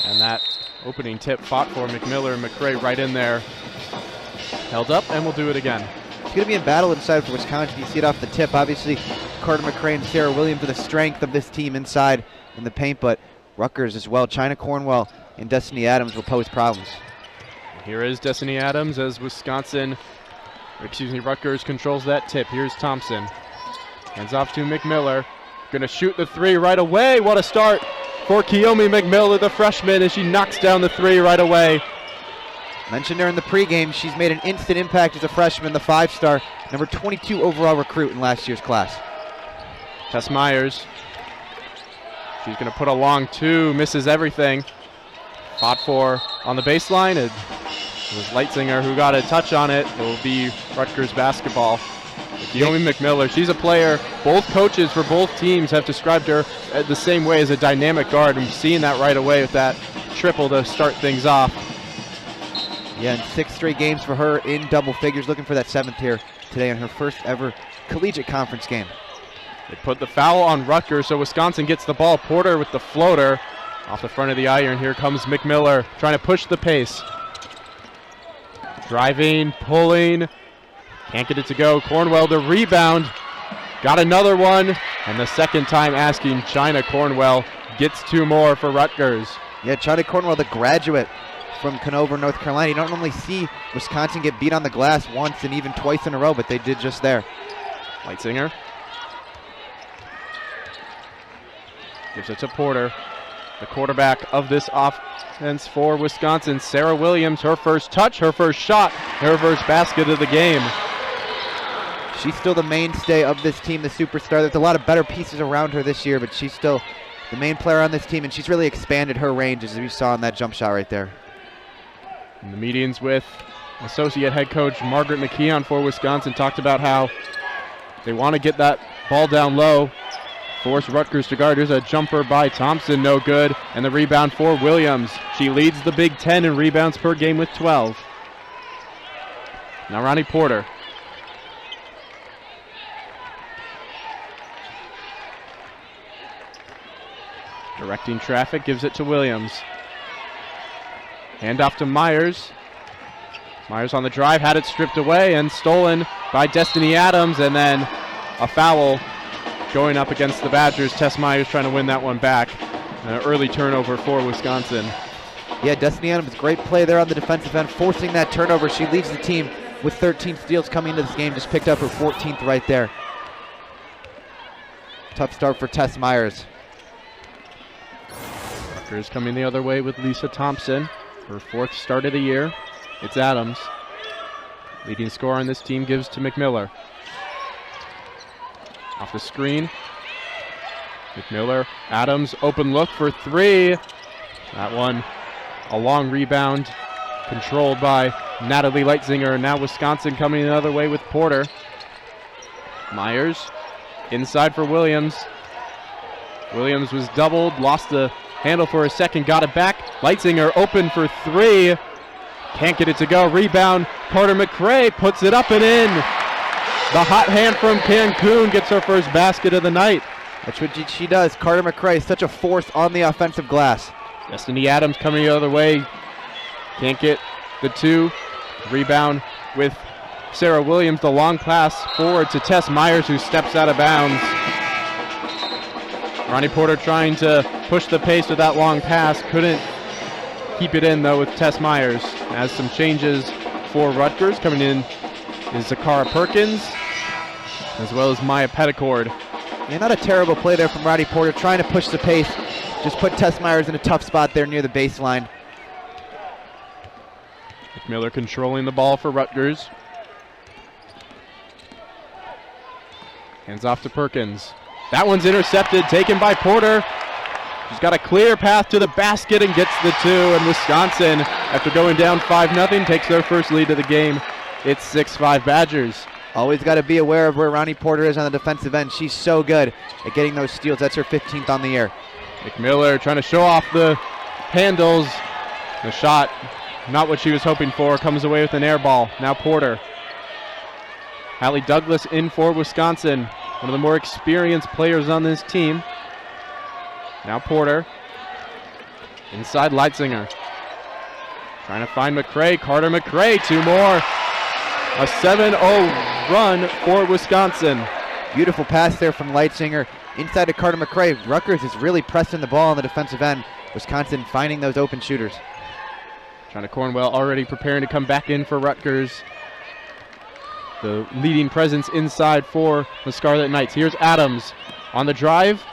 And that opening tip fought for McMiller and McRae right in there. Held up, and we'll do it again. It's going to be in battle inside for Wisconsin. You see it off the tip. Obviously, Carter McRae and Sarah Williams are the strength of this team inside in the paint, but Rutgers as well. China Cornwell and Destiny Adams will pose problems. Here is Destiny Adams as Rutgers controls that tip. Here's Thompson. Hands off to McMiller. Gonna shoot the three right away. What a start for Kiyomi McMiller, the freshman, as she knocks down the three right away. Mentioned her in the pregame. She's made an instant impact as a freshman, the 5-star, number 22 overall recruit in last year's class. Tess Myers. She's gonna put a long two, misses everything. Fought for on the baseline. It was Leitzinger who got a touch on it. It will be Rutgers basketball. Kiyomi McMiller, she's a player. Both coaches for both teams have described her the same way as a dynamic guard. I'm seeing that right away with that triple to start things off. Yeah, and 6 straight games for her in double figures, looking for that 7th here today in her first ever collegiate conference game. They put the foul on Rutgers, so Wisconsin gets the ball. Porter with the floater off the front of the iron. Here comes McMiller trying to push the pace. Driving, pulling, can't get it to go. Cornwell the rebound, got another one, and the second time asking. China Cornwell gets 2 more for Rutgers. Yeah, China Cornwell, the graduate from Conover, North Carolina. You don't normally see Wisconsin get beat on the glass once and even twice in a row, but they did just there. Leitzinger gives it to Porter, the quarterback of this offense for Wisconsin. Sarah Williams, her first touch, her first shot, her first basket of the game. She's still the mainstay of this team, the superstar. There's a lot of better pieces around her this year, but she's still the main player on this team, and she's really expanded her range, as we saw in that jump shot right there. In the meetings with associate head coach Margaret McKeon for Wisconsin, talked about how they want to get that ball down low, force Rutgers to guard. Here's a jumper by Thompson, no good, and the rebound for Williams. She leads the Big Ten in rebounds per game with 12. Now Ronnie Porter. Directing traffic, gives it to Williams. Hand off to Myers. Myers on the drive, had it stripped away and stolen by Destiny Adams, and then a foul going up against the Badgers. Tess Myers trying to win that one back. An early turnover for Wisconsin. Yeah, Destiny Adams, great play there on the defensive end, forcing that turnover. She leads the team with 13 steals coming into this game, just picked up her 14th right there. Tough start for Tess Myers. Rutgers coming the other way with Lisa Thompson. Her 4th start of the year. It's Adams. Leading scorer on this team gives to McMiller. Off the screen. McMiller, Adams, open look for 3. That one, a long rebound, controlled by Natalie Leitzinger. Now Wisconsin coming the other way with Porter. Myers, inside for Williams. Williams was doubled, lost the handle for a second, got it back. Leitzinger open for 3. Can't get it to go. Rebound. Carter McRae puts it up and in. The hot hand from Cancun gets her first basket of the night. That's what she does. Carter McRae is such a force on the offensive glass. Destiny Adams coming the other way. Can't get the 2. Rebound with Sarah Williams. The long pass forward to Tess Myers, who steps out of bounds. Ronnie Porter trying to push the pace with that long pass. Couldn't keep it in, though, with Tess Myers. Has some changes for Rutgers. Coming in is Zakara Perkins, as well as Maya Petticord. Yeah, not a terrible play there from Ronnie Porter, trying to push the pace. Just put Tess Myers in a tough spot there near the baseline. McMiller controlling the ball for Rutgers. Hands off to Perkins. That one's intercepted, taken by Porter. She's got a clear path to the basket and gets the 2. And Wisconsin, after going down 5-0, takes their first lead of the game. It's 6-5 Badgers. Always got to be aware of where Ronnie Porter is on the defensive end. She's so good at getting those steals. That's her 15th on the year. McMiller trying to show off the handles. The shot, not what she was hoping for, comes away with an air ball. Now Porter. Hallie Douglas in for Wisconsin. One of the more experienced players on this team. Now Porter. Inside Leitzinger. Trying to find McCray. Carter McCray, 2 more. A 7-0 run for Wisconsin. Beautiful pass there from Leitzinger. Inside to Carter McCray. Rutgers is really pressing the ball on the defensive end. Wisconsin finding those open shooters. China Cornwell already preparing to come back in for Rutgers. The leading presence inside for the Scarlet Knights. Here's Adams on the drive.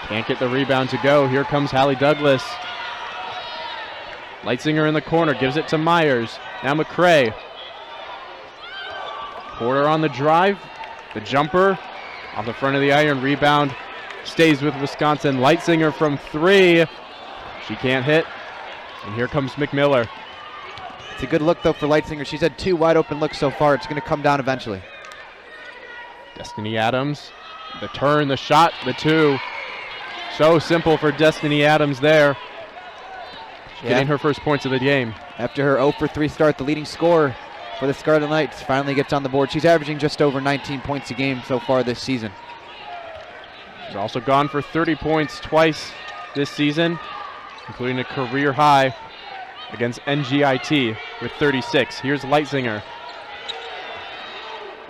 Can't get the rebound to go. Here comes Hallie Douglas. Leitzinger in the corner, gives it to Myers. Now McCray. Porter on the drive. The jumper off the front of the iron. Rebound stays with Wisconsin. Leitzinger from 3. She can't hit. And here comes McMiller. It's a good look, though, for Leitzinger. She's had 2 wide open looks so far. It's going to come down eventually. Destiny Adams. The turn, the shot, the 2. So simple for Destiny Adams there. Getting her first points of the game. After her 0 for 3 start, the leading scorer for the Scarlet Knights finally gets on the board. She's averaging just over 19 points a game so far this season. She's also gone for 30 points twice this season, including a career high against NGIT with 36. Here's Leitzinger.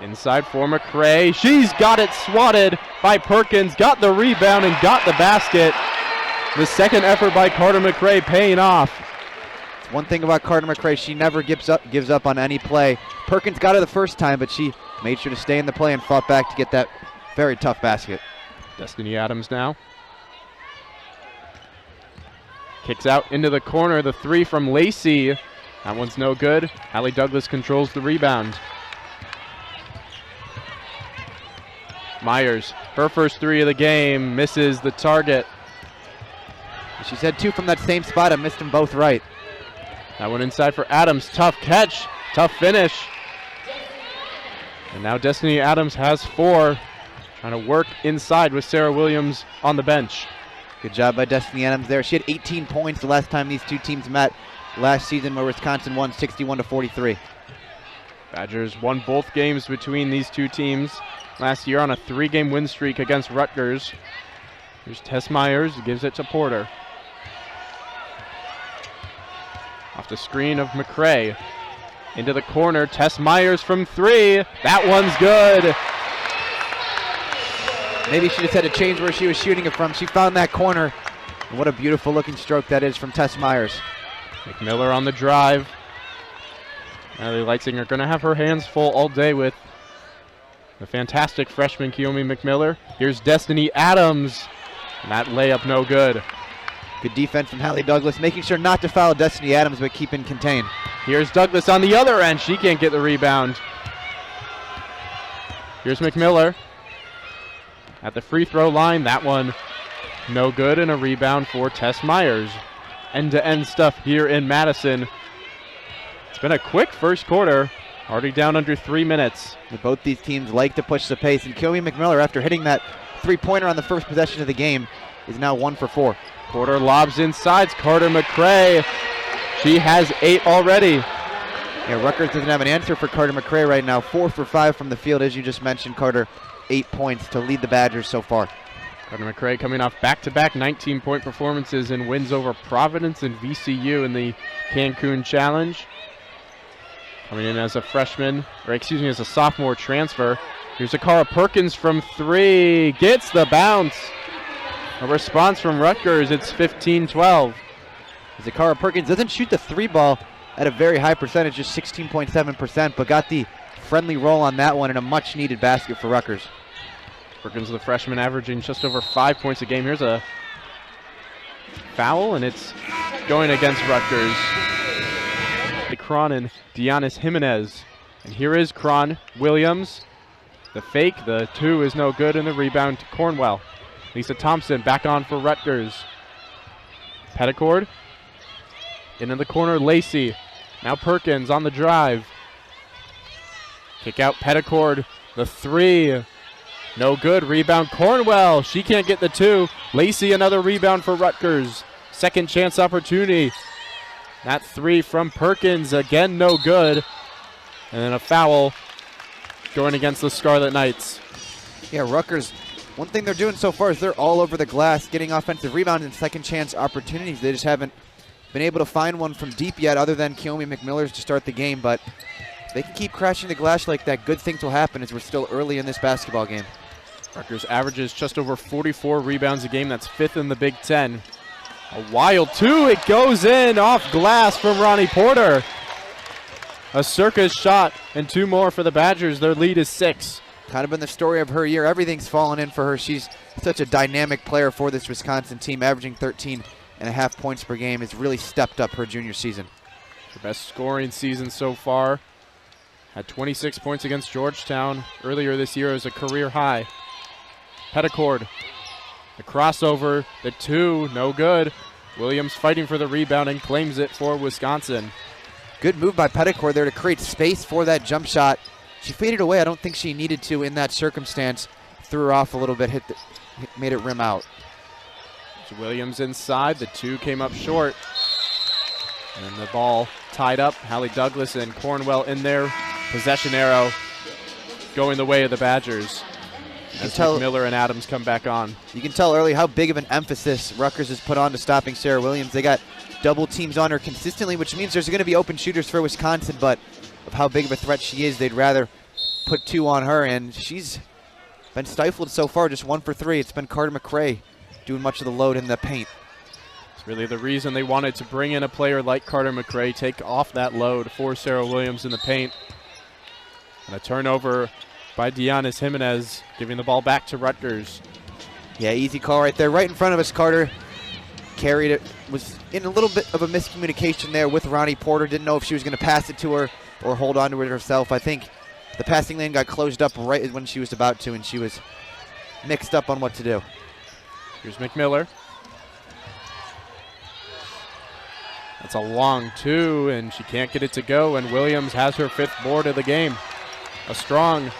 Inside for McCray. She's got it swatted by Perkins, got the rebound and got the basket. The second effort by Carter McCray paying off. One thing about Carter McCray, she never gives up on any play. Perkins got her the first time, but she made sure to stay in the play and fought back to get that very tough basket. Destiny Adams now. Kicks out into the corner, the 3 from Lacey. That one's no good. Hallie Douglas controls the rebound. Myers, her first 3 of the game, misses the target. She's had 2 from that same spot. I missed them both right. That one inside for Adams. Tough catch, tough finish. And now Destiny Adams has 4. Trying to work inside with Sarah Williams on the bench. Good job by Destiny Adams there. She had 18 points the last time these 2 teams met last season, where Wisconsin won 61-43. Badgers won both games between these 2 teams last year on a 3-game win streak against Rutgers. Here's Tess Myers, gives it to Porter. Off the screen of McCray. Into the corner, Tess Myers from 3. That one's good. Maybe she just had to change where she was shooting it from. She found that corner. And what a beautiful looking stroke that is from Tess Myers. McMiller on the drive. Hallie Leitzinger going to have her hands full all day with the fantastic freshman Kiyomi McMiller. Here's Destiny Adams. And that layup no good. Good defense from Hallie Douglas, making sure not to foul Destiny Adams, but keeping contained. Here's Douglas on the other end. She can't get the rebound. Here's McMiller at the free throw line. That one no good, and a rebound for Tess Myers. End-to-end stuff here in Madison. It's been a quick first quarter. Already down under 3 minutes. Both these teams like to push the pace, and Kiyomi McMiller, after hitting that 3-pointer on the first possession of the game, is now 1 for 4. Porter lobs inside. Carter McCray. She has 8 already. Yeah, Rutgers doesn't have an answer for Carter McCray right now. 4 for 5 from the field, as you just mentioned. Carter, 8 points to lead the Badgers so far. Carter McCray coming off back-to-back 19-point performances and wins over Providence and VCU in the Cancun Challenge. Coming in as a freshman, as a sophomore transfer. Here's Akara Perkins from 3. Gets the bounce. A response from Rutgers. It's 15-12. Akara Perkins doesn't shoot the 3 ball at a very high percentage, just 16.7%, but got the friendly roll on that one and a much-needed basket for Rutgers. Perkins, the freshman, averaging just over 5 points a game. Here's a foul, and it's going against Rutgers. Cron and Dianis Jimenez. And here is Cron. Williams. The fake, the 2 is no good, and the rebound to Cornwell. Lisa Thompson back on for Rutgers. Petticord. Into the corner, Lacey. Now Perkins on the drive. Kick out Petticord. The 3. No good. Rebound Cornwell. She can't get the 2. Lacey, another rebound for Rutgers. Second chance opportunity. That 3 from Perkins. Again, no good. And then a foul going against the Scarlet Knights. Yeah, Rutgers one thing they're doing so far is they're all over the glass, getting offensive rebounds and second chance opportunities. They just haven't been able to find one from deep yet, other than Kiyomi McMiller's to start the game. But if they can keep crashing the glass like that, good things will happen as we're still early in this basketball game. Rutgers averages just over 44 rebounds a game. That's 5th in the Big Ten. A wild two. It goes in off glass from Ronnie Porter. A circus shot and 2 more for the Badgers. Their lead is 6. Kind of been the story of her year. Everything's fallen in for her. She's such a dynamic player for this Wisconsin team, averaging 13.5 points per game. Has really stepped up her junior season. Her best scoring season so far. Had 26 points against Georgetown earlier this year as a career high. Petticord, the crossover, the 2, no good. Williams fighting for the rebound and claims it for Wisconsin. Good move by Petticord there to create space for that jump shot. She faded away. I don't think she needed to in that circumstance. Threw her off a little bit, made it rim out. So Williams inside, the 2 came up short. And the ball tied up. Hallie Douglas and Cornwell in there. Possession arrow going the way of the Badgers. As Miller and Adams come back on. You can tell early how big of an emphasis Rutgers has put on to stopping Sarah Williams. They got double teams on her consistently, which means there's going to be open shooters for Wisconsin, but of how big of a threat she is, they'd rather put 2 on her, and she's been stifled so far, just 1 for 3. It's been Carter McRae doing much of the load in the paint. It's really the reason they wanted to bring in a player like Carter McRae, take off that load for Sarah Williams in the paint. And a turnover by Deonis Jimenez, giving the ball back to Rutgers. Yeah, easy call right there. Right in front of us, Carter carried it. Was in a little bit of a miscommunication there with Ronnie Porter. Didn't know if she was going to pass it to her or hold on to it herself. I think the passing lane got closed up right when she was about to, and she was mixed up on what to do. Here's McMiller. That's a long 2, and she can't get it to go, and Williams has her 5th board of the game. A strong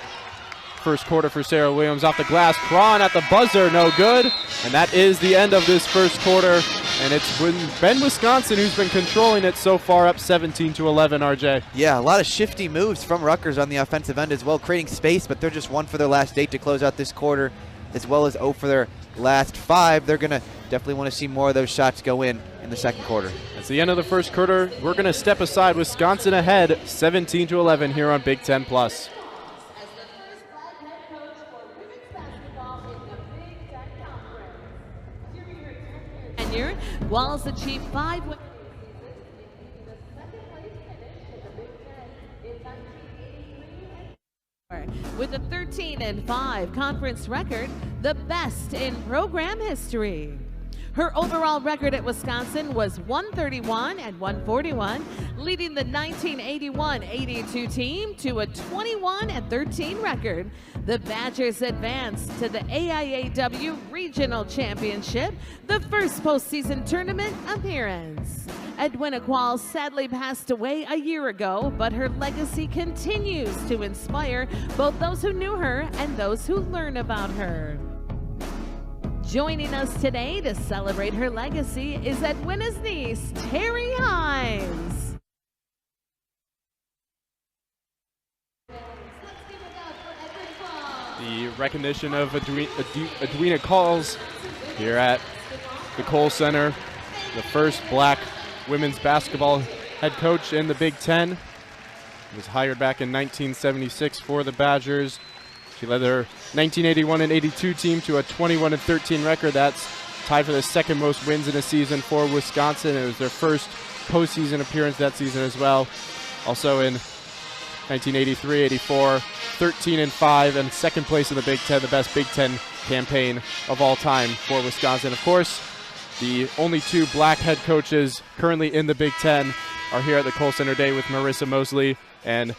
first quarter for Sarah Williams off the glass. Cron at the buzzer, no good. And that is the end of this first quarter. And it's been Wisconsin who's been controlling it so far, up 17-11, RJ. Yeah, a lot of shifty moves from Rutgers on the offensive end as well, creating space, but they're just 1 for their last 8 to close out this quarter, as well as 0 for their last 5. They're going to definitely want to see more of those shots go in the second quarter. That's the end of the first quarter. We're going to step aside. Wisconsin ahead, 17-11 here on Big Ten Plus. Walls achieved 5 wins. With a 13-5 conference record, the best in program history. Her overall record at Wisconsin was 131 and 141, leading the 1981-82 team to a 21-13 record. The Badgers advanced to the AIAW Regional Championship, the first postseason tournament appearance. Edwina Qualls sadly passed away a year ago, but her legacy continues to inspire both those who knew her and those who learn about her. Joining us today to celebrate her legacy is Edwina's niece, Terry Himes. The recognition of Edwina Qualls here at the Kohl Center, the first black women's basketball head coach in the Big Ten. Was hired back in 1976 for the Badgers. She led their 1981 and 82 team to a 21-13 record. That's tied for the second most wins in a season for Wisconsin. It was their first postseason appearance that season as well. Also in 1983-84, 13-5, and second place in the Big Ten, the best Big Ten campaign of all time for Wisconsin. Of course, the only 2 black head coaches currently in the Big Ten are here at the Kohl Center Day with Marissa Mosley and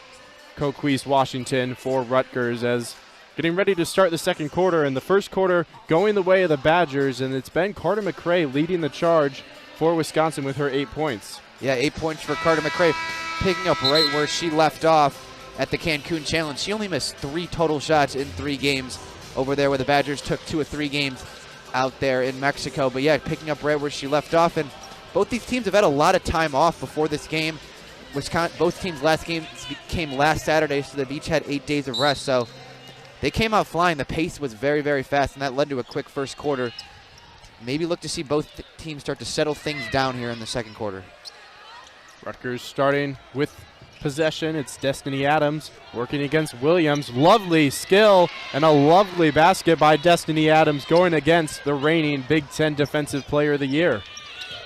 Coquise Washington for Rutgers, as getting ready to start the second quarter, and the first quarter going the way of the Badgers, and it's been Carter McRae leading the charge for Wisconsin with her 8 points. Yeah, 8 points for Carter McRae, picking up right where she left off at the Cancun Challenge. She only missed 3 total shots in 3 games over there, where the Badgers took 2 of 3 games out there in Mexico. But yeah, picking up right where she left off, and both these teams have had a lot of time off before this game. Both teams' last games came last Saturday, so they've each had 8 days of rest. So they came out flying. The pace was very, very fast, and that led to a quick first quarter. Maybe look to see both teams start to settle things down here in the second quarter. Rutgers starting with possession. It's Destiny Adams working against Williams. Lovely skill and a lovely basket by Destiny Adams going against the reigning Big Ten Defensive Player of the Year.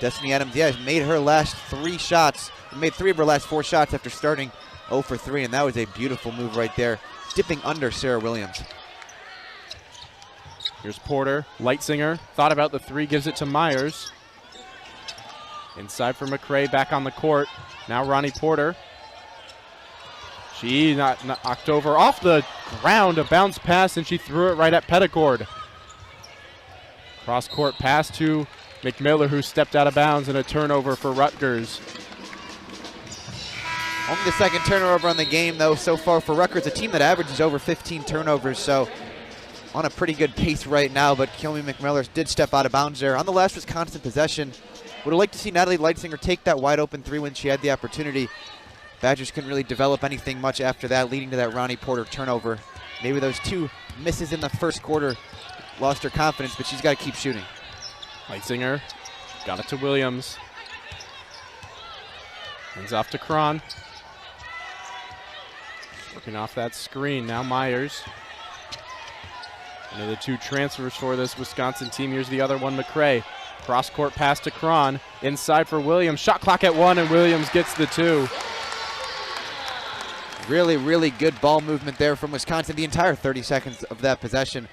Destiny Adams, made her last 3 shots. Made 3 of her last 4 shots after starting 0 for 3, and that was a beautiful move right there, dipping under Sarah Williams. Here's Porter. Leitzinger thought about the 3, gives it to Myers. Inside for McCray, back on the court. Now Ronnie Porter. She knocked over off the ground, a bounce pass, and she threw it right at Petticord. Cross-court pass to McMiller, who stepped out of bounds, and a turnover for Rutgers. Only the second turnover on the game, though, so far for Rutgers, a team that averages over 15 turnovers, so on a pretty good pace right now, but Kiyomi McMiller did step out of bounds there. On the last Wisconsin possession, would have liked to see Natalie Leitzinger take that wide-open 3 when she had the opportunity. Badgers couldn't really develop anything much after that, leading to that Ronnie Porter turnover. Maybe those 2 misses in the first quarter lost her confidence, but she's got to keep shooting. Leitzinger got it to Williams. Hands off to Cron. Working off that screen. Now Myers. Another 2 transfers for this Wisconsin team. Here's the other one, McCray. Cross-court pass to Cron. Inside for Williams. Shot clock at 1, and Williams gets the 2. Really, really good ball movement there from Wisconsin. The entire 30 seconds of that possession.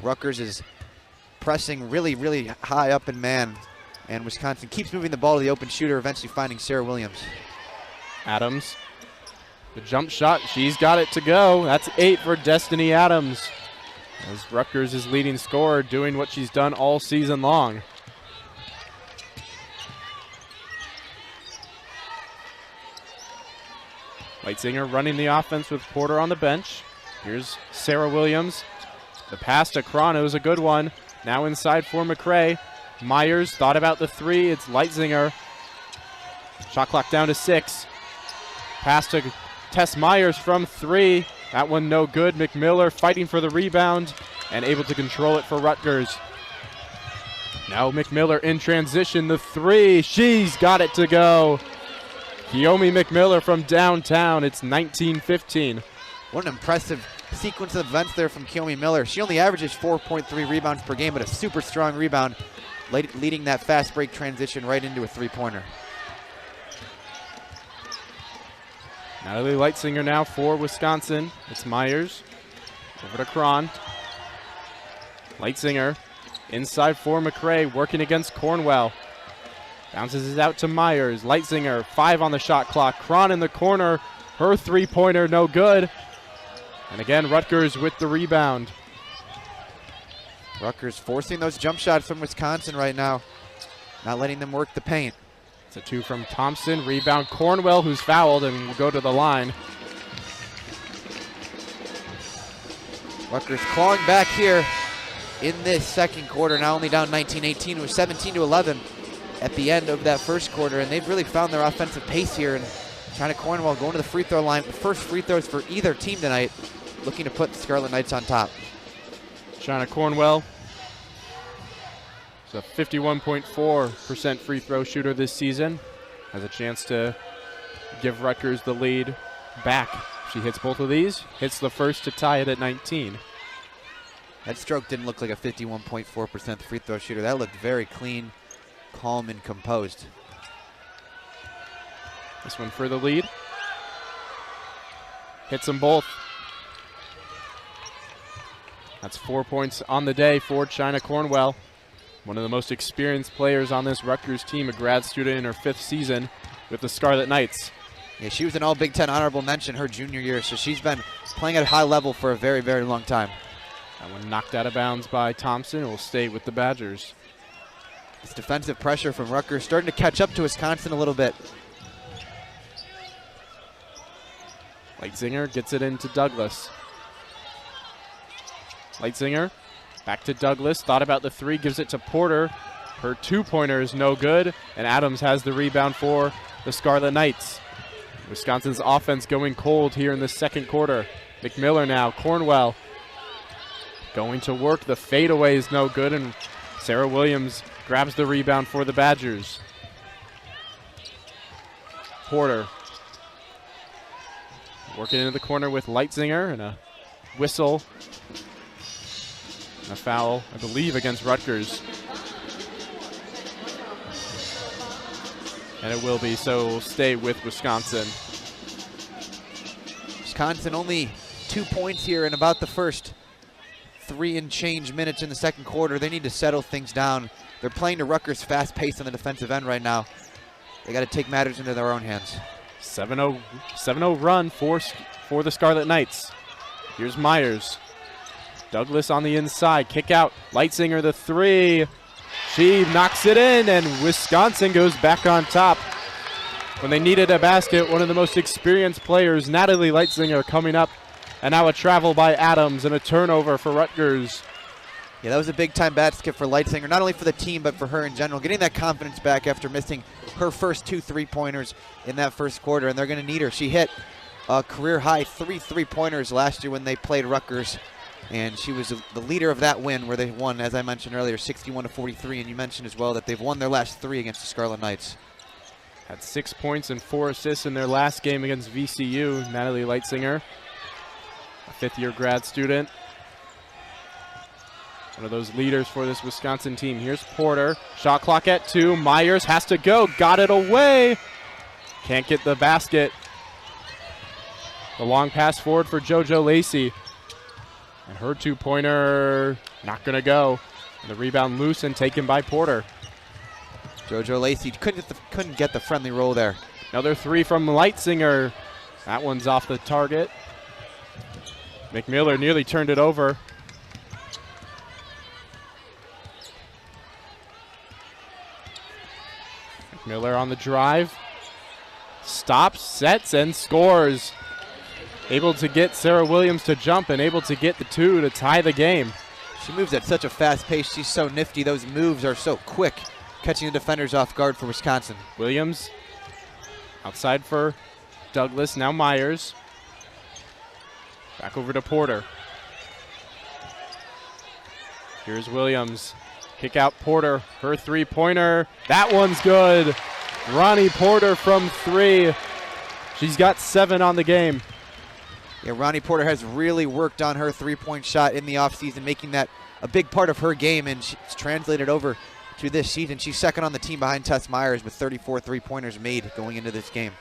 Rutgers is pressing really, really high up in man, and Wisconsin keeps moving the ball to the open shooter, eventually finding Sarah Williams. Adams. The jump shot. She's got it to go. That's 8 for Destiny Adams, as Rutgers is leading scorer, doing what she's done all season long. Leitzinger running the offense with Porter on the bench. Here's Sarah Williams. The pass to Cron, it was a good one. Now inside for McCray. Myers thought about the 3. It's Leitzinger. Shot clock down to 6. Pass to Tess Myers from 3. That one no good. McMiller fighting for the rebound and able to control it for Rutgers. Now McMiller in transition, the 3. She's got it to go. Kiyomi McMiller from downtown. It's 19-15. What an impressive sequence of events there from Kiyomi Miller. She only averages 4.3 rebounds per game, but a super strong rebound, leading that fast break transition right into a 3-pointer. Natalie Leitzinger now for Wisconsin. It's Myers. Over to Cron. Leitzinger inside for McCray, working against Cornwell. Bounces it out to Myers. Leitzinger, 5 on the shot clock. Cron in the corner. Her 3-pointer, no good. And again, Rutgers with the rebound. Rutgers forcing those jump shots from Wisconsin right now. Not letting them work the paint. It's a 2 from Thompson. Rebound Cornwell, who's fouled and will go to the line. Rutgers clawing back here in this second quarter. Now only down 19-18. It was 17-11 at the end of that first quarter, and they've really found their offensive pace here. And China Cornwell going to the free throw line. The first free throws for either team tonight, looking to put the Scarlet Knights on top. China Cornwell is a 51.4% free throw shooter this season. Has a chance to give Rutgers the lead back. She hits both of these, hits the first to tie it at 19. That stroke didn't look like a 51.4% free throw shooter. That looked very clean, calm, and composed. This one for the lead. Hits them both. That's 4 points on the day for China Cornwell. One of the most experienced players on this Rutgers team, a grad student in her 5th season with the Scarlet Knights. Yeah, she was an all Big Ten honorable mention her junior year, so she's been playing at a high level for a very, very long time. That one knocked out of bounds by Thompson. It will stay with the Badgers. This defensive pressure from Rutgers starting to catch up to Wisconsin a little bit. Leitzinger gets it into Douglas. Leitzinger back to Douglas. Thought about the 3, gives it to Porter. Her 2-pointer is no good, and Adams has the rebound for the Scarlet Knights. Wisconsin's offense going cold here in the second quarter. McMiller now, Cornwell going to work. The fadeaway is no good, and Sarah Williams grabs the rebound for the Badgers. Porter working into the corner with Leitzinger, and a whistle. And a foul, I believe, against Rutgers. And it will be, so we'll stay with Wisconsin. Wisconsin only 2 points here in about the first 3 and change minutes in the second quarter. They need to settle things down. They're playing to Rutgers' fast pace on the defensive end right now. They got to take matters into their own hands. 7-0 run for the Scarlet Knights. Here's Myers. Douglas on the inside, kick out. Leitzinger the 3. She knocks it in, and Wisconsin goes back on top. When they needed a basket, one of the most experienced players, Natalie Leitzinger, coming up. And now a travel by Adams and a turnover for Rutgers. Yeah, that was a big-time basket for Leitzinger, not only for the team, but for her in general. Getting that confidence back after missing her first 2 3-pointers in that first quarter, and they're going to need her. She hit a career-high 3 3-pointers last year when they played Rutgers, and she was the leader of that win where they won, as I mentioned earlier, 61-43, and you mentioned as well that they've won their last 3 against the Scarlet Knights. Had 6 points and 4 assists in their last game against VCU. Natalie Leitzinger, a fifth-year grad student. One of those leaders for this Wisconsin team. Here's Porter. Shot clock at 2. Myers has to go. Got it away. Can't get the basket. The long pass forward for JoJo Lacey. And her 2-pointer not going to go. And the rebound loose and taken by Porter. JoJo Lacey couldn't get the friendly roll there. Another 3 from Leitzinger. That one's off the target. McMiller nearly turned it over. McMiller on the drive. Stops, sets, and scores. Able to get Sarah Williams to jump and able to get the 2 to tie the game. She moves at such a fast pace. She's so nifty. Those moves are so quick, catching the defenders off guard for Wisconsin. Williams outside for Douglas. Now Myers. Back over to Porter. Here's Williams. Kick out Porter. Her 3-pointer. That one's good. Ronnie Porter from 3. She's got 7 on the game. Yeah, Ronnie Porter has really worked on her 3-point shot in the offseason, making that a big part of her game, and she's translated over to this season. She's second on the team behind Tess Myers with 34 3-pointers made going into this game.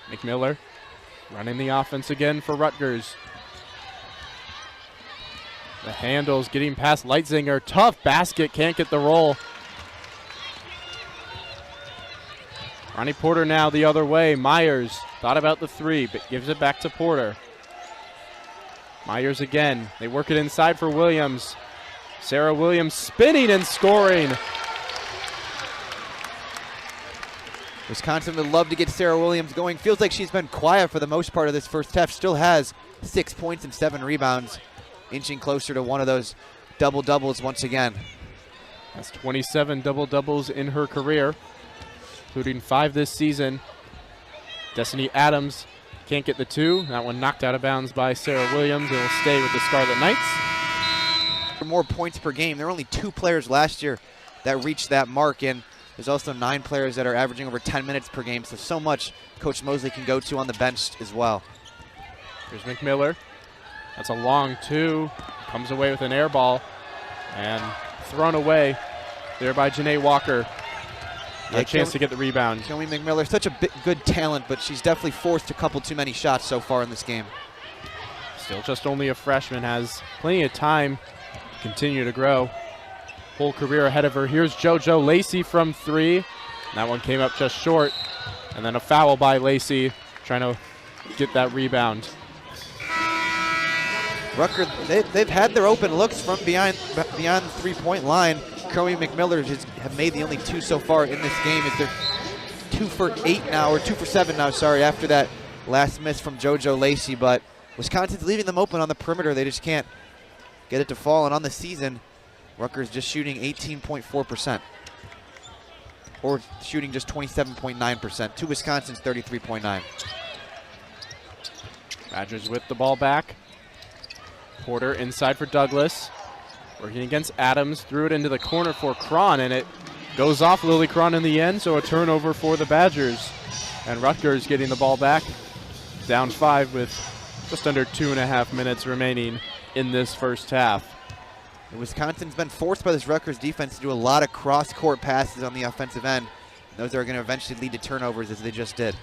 McMiller running the offense again for Rutgers. The handles getting past Leitzinger. Tough basket, can't get the roll. Ronnie Porter now the other way. Myers thought about the 3, but gives it back to Porter. Myers again. They work it inside for Williams. Sarah Williams spinning and scoring. Wisconsin would love to get Sarah Williams going. Feels like she's been quiet for the most part of this first half. Still has 6 points and 7 rebounds. Inching closer to one of those double-doubles once again. Has 27 double-doubles in her career, including 5 this season. Destiny Adams can't get the 2. That one knocked out of bounds by Sarah Williams. It will stay with the Scarlet Knights. More points per game. There were only 2 players last year that reached that mark, and there's also 9 players that are averaging over 10 minutes per game, so much Coach Mosley can go to on the bench as well. Here's McMiller. That's a long 2. Comes away with an air ball and thrown away there by Janae Walker. A chance to get the rebound. Joey McMiller, such a good talent, but she's definitely forced a couple too many shots so far in this game. Still just only a freshman, has plenty of time to continue to grow. Whole career ahead of her. Here's JoJo Lacey from 3. That one came up just short. And then a foul by Lacey, trying to get that rebound. Rutgers, they've had their open looks from beyond the 3-point line. Chloe McMiller have made the only 2 so far in this game. They're 2 for 8 now, or 2 for 7 now, sorry, after that last miss from JoJo Lacey. But Wisconsin's leaving them open on the perimeter. They just can't get it to fall. And on the season, Rutgers just shooting 18.4%, or shooting just 27.9% to Wisconsin's 33.9. Badgers with the ball back. Porter inside for Douglas. Working against Adams, threw it into the corner for Cron, and it goes off Lily Cron in the end, so a turnover for the Badgers. And Rutgers getting the ball back, down 5 with just under 2.5 minutes remaining in this first half. Wisconsin's been forced by this Rutgers defense to do a lot of cross-court passes on the offensive end. Those are going to eventually lead to turnovers, as they just did.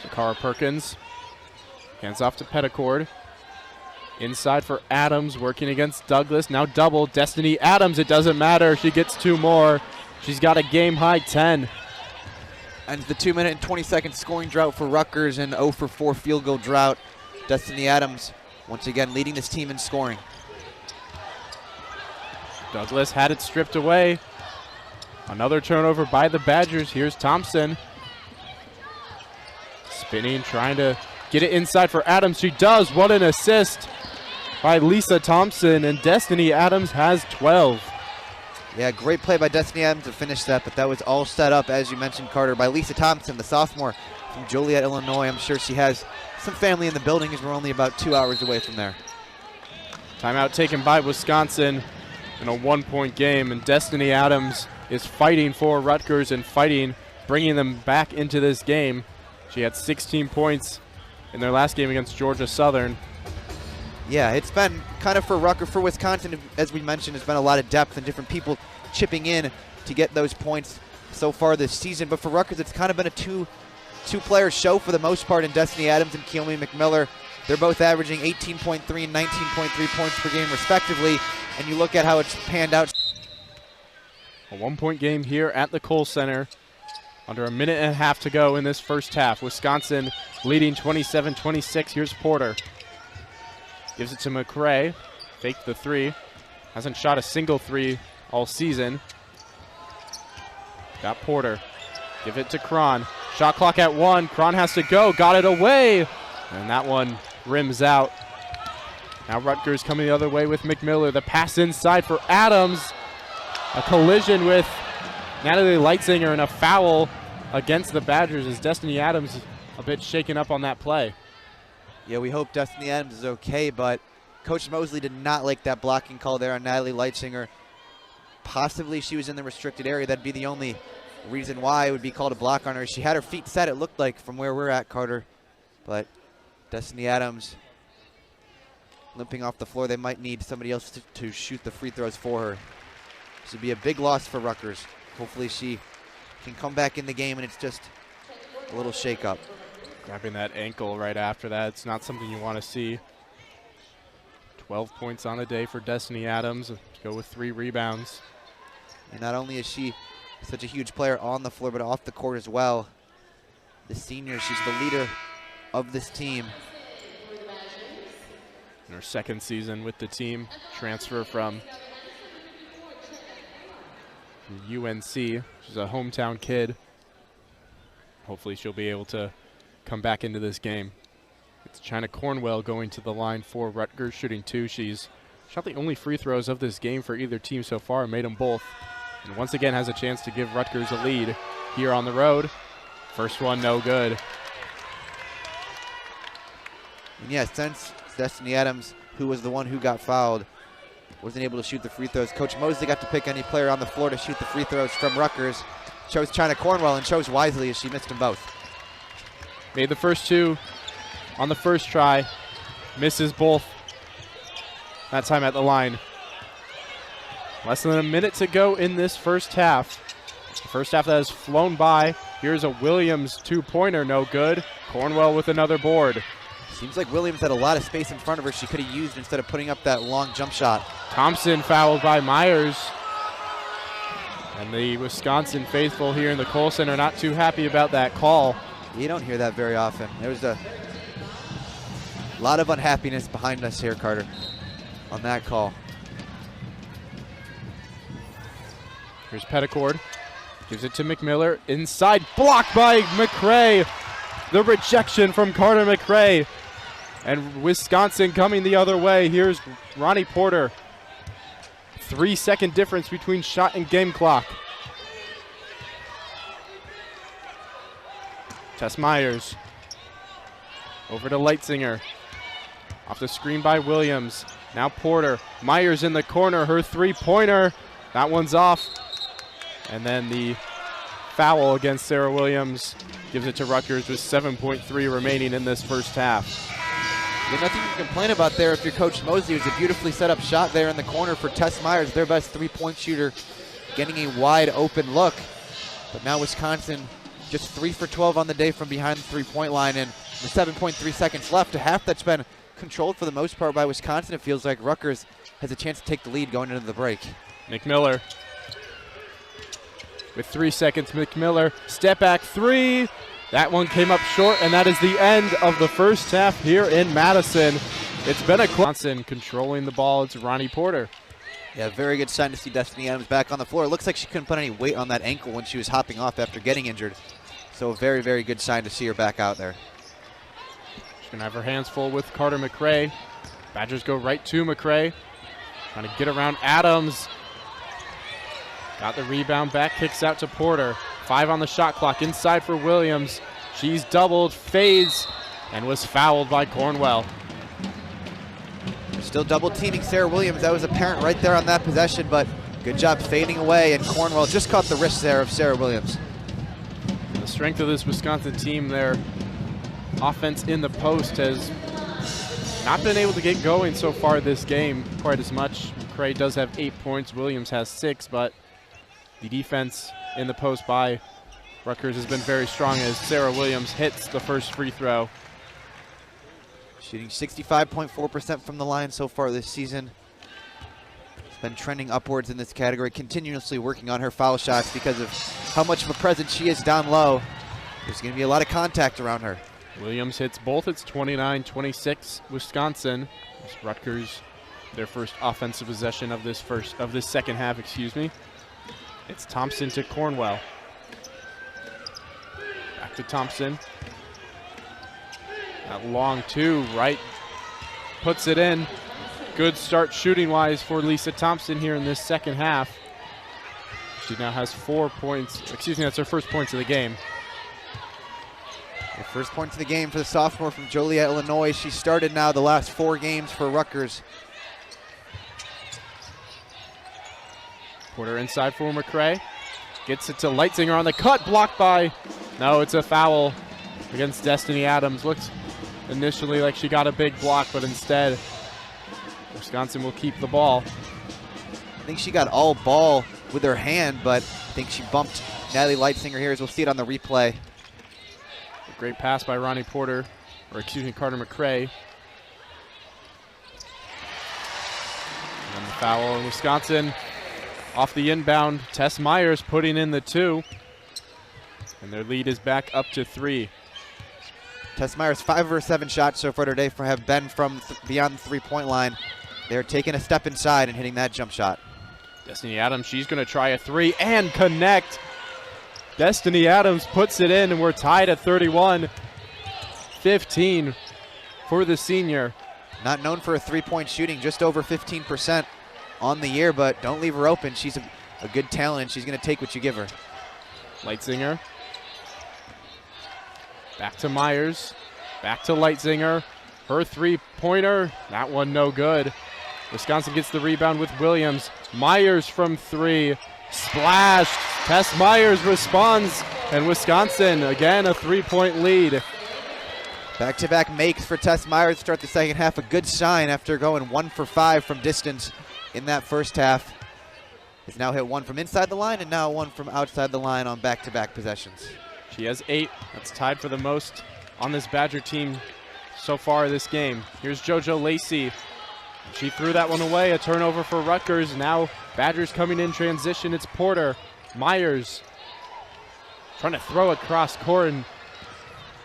Zakara Perkins hands off to Petticord. Inside for Adams, working against Douglas. Now double, Destiny Adams. It doesn't matter. She gets 2 more. She's got a game-high 10. And the 2-minute and 20-second scoring drought for Rutgers and 0 for 4 field goal drought. Destiny Adams once again leading this team in scoring. Douglas had it stripped away. Another turnover by the Badgers. Here's Thompson. Spinning, trying to get it inside for Adams. She does. What an assist by Lisa Thompson, and Destiny Adams has 12. Yeah, great play by Destiny Adams to finish that, but that was all set up, as you mentioned, Carter, by Lisa Thompson, the sophomore from Joliet, Illinois. I'm sure she has some family in the building, as we're only about 2 hours away from there. Timeout taken by Wisconsin in a 1-point game, and Destiny Adams is fighting for Rutgers and fighting, bringing them back into this game. She had 16 points in their last game against Georgia Southern. Yeah, it's been kind of for Wisconsin, as we mentioned, there's been a lot of depth and different people chipping in to get those points so far this season. But for Rutgers, it's kind of been a two-player show for the most part in Destiny Adams and Keelme McMiller. They're both averaging 18.3 and 19.3 points per game respectively. And you look at how it's panned out. A 1-point game here at the Kohl Center. Under a minute and a half to go in this first half. Wisconsin leading 27-26. Here's Porter. Gives it to McCray. Faked the 3. Hasn't shot a single 3 all season. Got Porter. Give it to Cron. Shot clock at 1. Cron has to go. Got it away. And that one rims out. Now Rutgers coming the other way with McMiller. The pass inside for Adams. A collision with Natalie Leitzinger and a foul against the Badgers as Destiny Adams a bit shaken up on that play. Yeah, we hope Destiny Adams is okay, but Coach Mosley did not like that blocking call there on Natalie Leitzinger. Possibly she was in the restricted area. That'd be the only reason why it would be called a block on her. She had her feet set, it looked like, from where we're at, Carter. But Destiny Adams limping off the floor. They might need somebody else to shoot the free throws for her. This would be a big loss for Rutgers. Hopefully she can come back in the game and it's just a little shake-up. Grabbing that ankle right after that. It's not something you want to see. 12 points on the day for Destiny Adams. To go with 3 rebounds. And not only is she such a huge player on the floor, but off the court as well. The senior, she's the leader of this team. In her second season with the team. Transfer from UNC. She's a hometown kid. Hopefully she'll be able to come back into this game. It's China Cornwell going to the line for Rutgers, shooting 2. She's shot the only free throws of this game for either team so far and made them both. And once again has a chance to give Rutgers a lead here on the road. First one, no good. And yeah, since Destiny Adams, who was the one who got fouled, wasn't able to shoot the free throws, Coach Mosley got to pick any player on the floor to shoot the free throws from Rutgers. Chose China Cornwell and chose wisely as she missed them both. Made the first 2 on the first try. Misses both. That time at the line. Less than a minute to go in this first half. The first half that has flown by. Here's a Williams 2-pointer, no good. Cornwell with another board. Seems like Williams had a lot of space in front of her she could have used instead of putting up that long jump shot. Thompson fouled by Myers. And the Wisconsin faithful here in the Kohl Center not too happy about that call. You don't hear that very often. There was a lot of unhappiness behind us here, Carter, on that call. Here's Petticord. Gives it to McMiller. Inside, blocked by McCray. The rejection from Carter McCray. And Wisconsin coming the other way. Here's Ronnie Porter. 3-second difference between shot and game clock. Tess Myers. Over to Leitzinger. Off the screen by Williams. Now Porter. Myers in the corner. Her three-pointer. That one's off. And then the foul against Sarah Williams gives it to Rutgers with 7.3 remaining in this first half. Yeah, nothing to complain about there if you're Coach Mosley. It was a beautifully set up shot there in the corner for Tess Myers, their best three-point shooter, getting a wide open look. But now Wisconsin just 3 for 12 on the day from behind the three-point line, and with 7.3 seconds left, a half that's been controlled for the most part by Wisconsin. It feels like Rutgers has a chance to take the lead going into the break. McMiller. With 3 seconds, McMiller, step back three. That one came up short, and that is the end of the first half here in Madison. It's been a Wisconsin controlling the ball. It's Ronnie Porter. Yeah, very good sign to see Destiny Adams back on the floor. It looks like she couldn't put any weight on that ankle when she was hopping off after getting injured. So a very, very good sign to see her back out there. She's going to have her hands full with Carter McRae. Badgers go right to McRae. Trying to get around Adams. Got the rebound back, kicks out to Porter. 5 on the shot clock, inside for Williams. She's doubled, fades, and was fouled by Cornwell. Still double teaming Sarah Williams. That was apparent right there on that possession, but good job fading away, and Cornwell just caught the wrist there of Sarah Williams. The strength of this Wisconsin team, their offense in the post has not been able to get going so far this game quite as much. McRae does have 8 points, Williams has 6, but the defense in the post by Rutgers has been very strong as Sarah Williams hits the first free throw. Shooting 65.4% from the line so far this season. It's been trending upwards in this category, continuously working on her foul shots because of how much of a presence she is down low. There's going to be a lot of contact around her. Williams hits both. It's 29-26 Wisconsin. It's Rutgers, their first offensive possession of this second half, excuse me. It's Thompson to Cornwell. Back to Thompson. That long two, right, puts it in. Good start shooting-wise for Lisa Thompson here in this second half. She now has 4 points. Excuse me, that's her first points of the game. The first points of the game for the sophomore from Joliet, Illinois. She started now the last 4 games for Rutgers. Porter inside for McRae. Gets it to Leitzinger on the cut, blocked by, no, it's a foul against Destiny Adams. Looked initially like she got a big block, but instead Wisconsin will keep the ball. I think she got all ball with her hand, but I think she bumped Natalie Leitzinger here, as we'll see it on the replay. A great pass by Ronnie Porter, or excuse me, Carter McRae. And the foul in Wisconsin. Off the inbound, Tess Myers putting in the 2. And their lead is back up to 3. Tess Myers, 5 of her 7 shots so far today have been from beyond the three-point line. They're taking a step inside and hitting that jump shot. Destiny Adams, she's going to try a 3 and connect. Destiny Adams puts it in, and we're tied at 31-15 for the senior. Not known for a three-point shooting, just over 15% on the year, but don't leave her open. She's a good talent, and she's going to take what you give her. Leitzinger. Back to Myers. Back to Leitzinger. Her three-pointer. That one no good. Wisconsin gets the rebound with Williams. Myers from 3. Splashed. Tess Myers responds, and Wisconsin, again, a 3-point lead. Back-to-back makes for Tess Myers to start the second half. A good sign after going 1 for 5 from distance in that first half. Has now hit 1 from inside the line and now 1 from outside the line on back-to-back possessions. She has 8. That's tied for the most on this Badger team so far this game. Here's JoJo Lacey. She threw that one away. A turnover for Rutgers. Now Badgers coming in transition. It's Porter. Myers trying to throw across court, and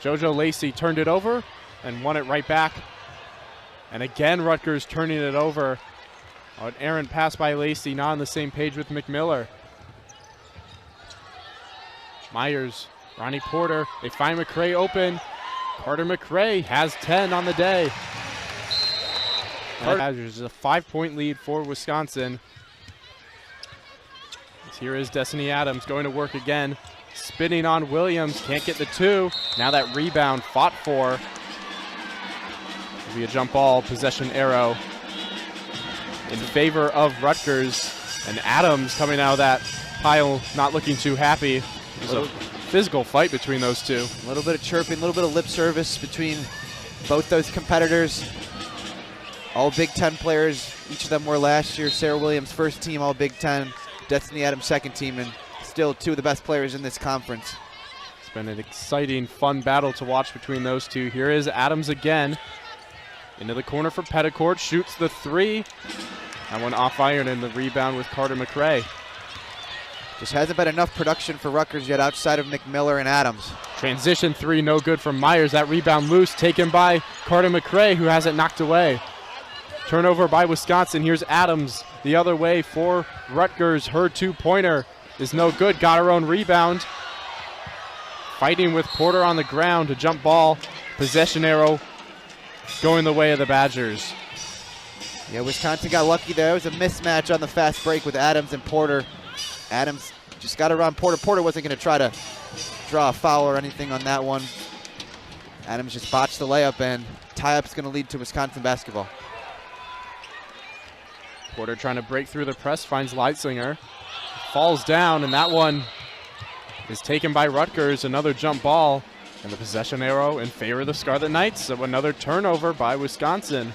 JoJo Lacey turned it over and won it right back. And again, Rutgers turning it over. An errant pass by Lacey, not on the same page with McMiller. Myers, Ronnie Porter, they find McRae open. Carter McRae has 10 on the day. Badgers is a 5-point lead for Wisconsin. Here is Destiny Adams going to work again. Spinning on Williams, can't get the 2. Now that rebound fought for. It'll be a jump ball, possession arrow in favor of Rutgers. And Adams coming out of that pile not looking too happy. There's a physical fight between those two. A little bit of chirping, a little bit of lip service between both those competitors. All Big Ten players, each of them were last year. Sarah Williams first team All Big Ten, Destiny Adams second team, and still two of the best players in this conference. It's been an exciting, fun battle to watch between those two. Here is Adams again. Into the corner for Petticord, shoots the three. That one off iron, and the rebound with Carter McRae. Just hasn't been enough production for Rutgers yet outside of McMiller and Adams. Transition three, no good from Myers. That rebound loose, taken by Carter McRae, who has it knocked away. Turnover by Wisconsin. Here's Adams the other way for Rutgers. Her two-pointer is no good. Got her own rebound. Fighting with Porter on the ground. A jump ball. Possession arrow going the way of the Badgers. Yeah, Wisconsin got lucky there. It was a mismatch on the fast break with Adams and Porter. Adams just got around Porter. Porter wasn't going to try to draw a foul or anything on that one. Adams just botched the layup, and tie-up's going to lead to Wisconsin basketball. Porter trying to break through the press, finds Leitzinger. Falls down, and that one is taken by Rutgers. Another jump ball, and the possession arrow in favor of the Scarlet Knights. So another turnover by Wisconsin.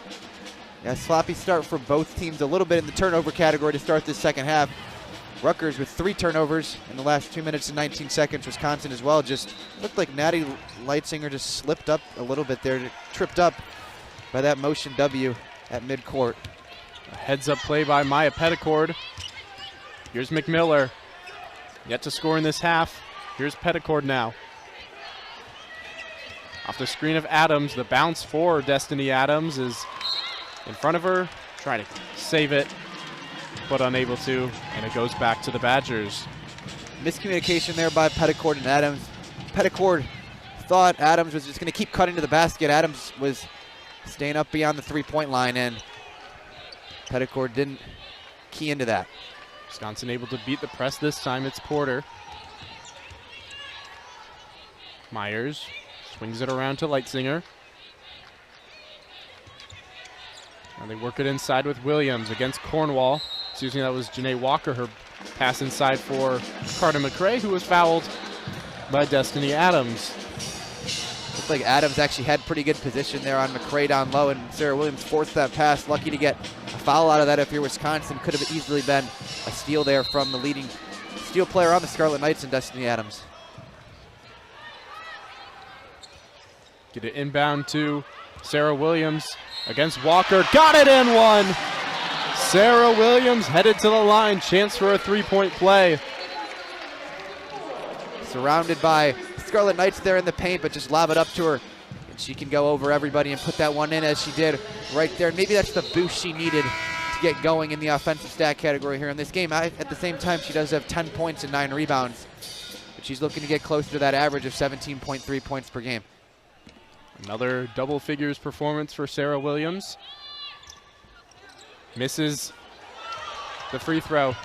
Yeah, sloppy start for both teams. A little bit in the turnover category to start this second half. Rutgers with 3 turnovers in the last 2 minutes and 19 seconds. Wisconsin as well. Just looked like Natty Leitzinger just slipped up a little bit there, tripped up by that motion W at midcourt. A heads-up play by Maya Petticord. Here's McMiller. Yet to score in this half. Here's Petticord now. Off the screen of Adams, the bounce for Destiny Adams is in front of her, trying to save it, but unable to, and it goes back to the Badgers. Miscommunication there by Petticord and Adams. Petticord thought Adams was just going to keep cutting to the basket. Adams was staying up beyond the three-point line, and Petticord didn't key into that. Wisconsin able to beat the press this time. It's Porter. Myers swings it around to Leitzinger. Now they work it inside with Williams against Cornwall. Excuse me, that was Janae Walker. Her pass inside for Carter McRae, who was fouled by Destiny Adams. Looked like Adams actually had pretty good position there on McRae down low, and Sarah Williams forced that pass. Lucky to get a foul out of that if you're Wisconsin. Could have easily been a steal there from the leading steal player on the Scarlet Knights and Destiny Adams. Get it inbound to Sarah Williams against Walker. Got it in one! Sarah Williams headed to the line. Chance for a three-point play. Surrounded by Scarlet Knights there in the paint, but just lob it up to her. And she can go over everybody and put that one in as she did right there. Maybe that's the boost she needed to get going in the offensive stat category here in this game. At the same time, she does have 10 points and 9 rebounds. But she's looking to get closer to that average of 17.3 points per game. Another double figures performance for Sarah Williams. Misses the free throw.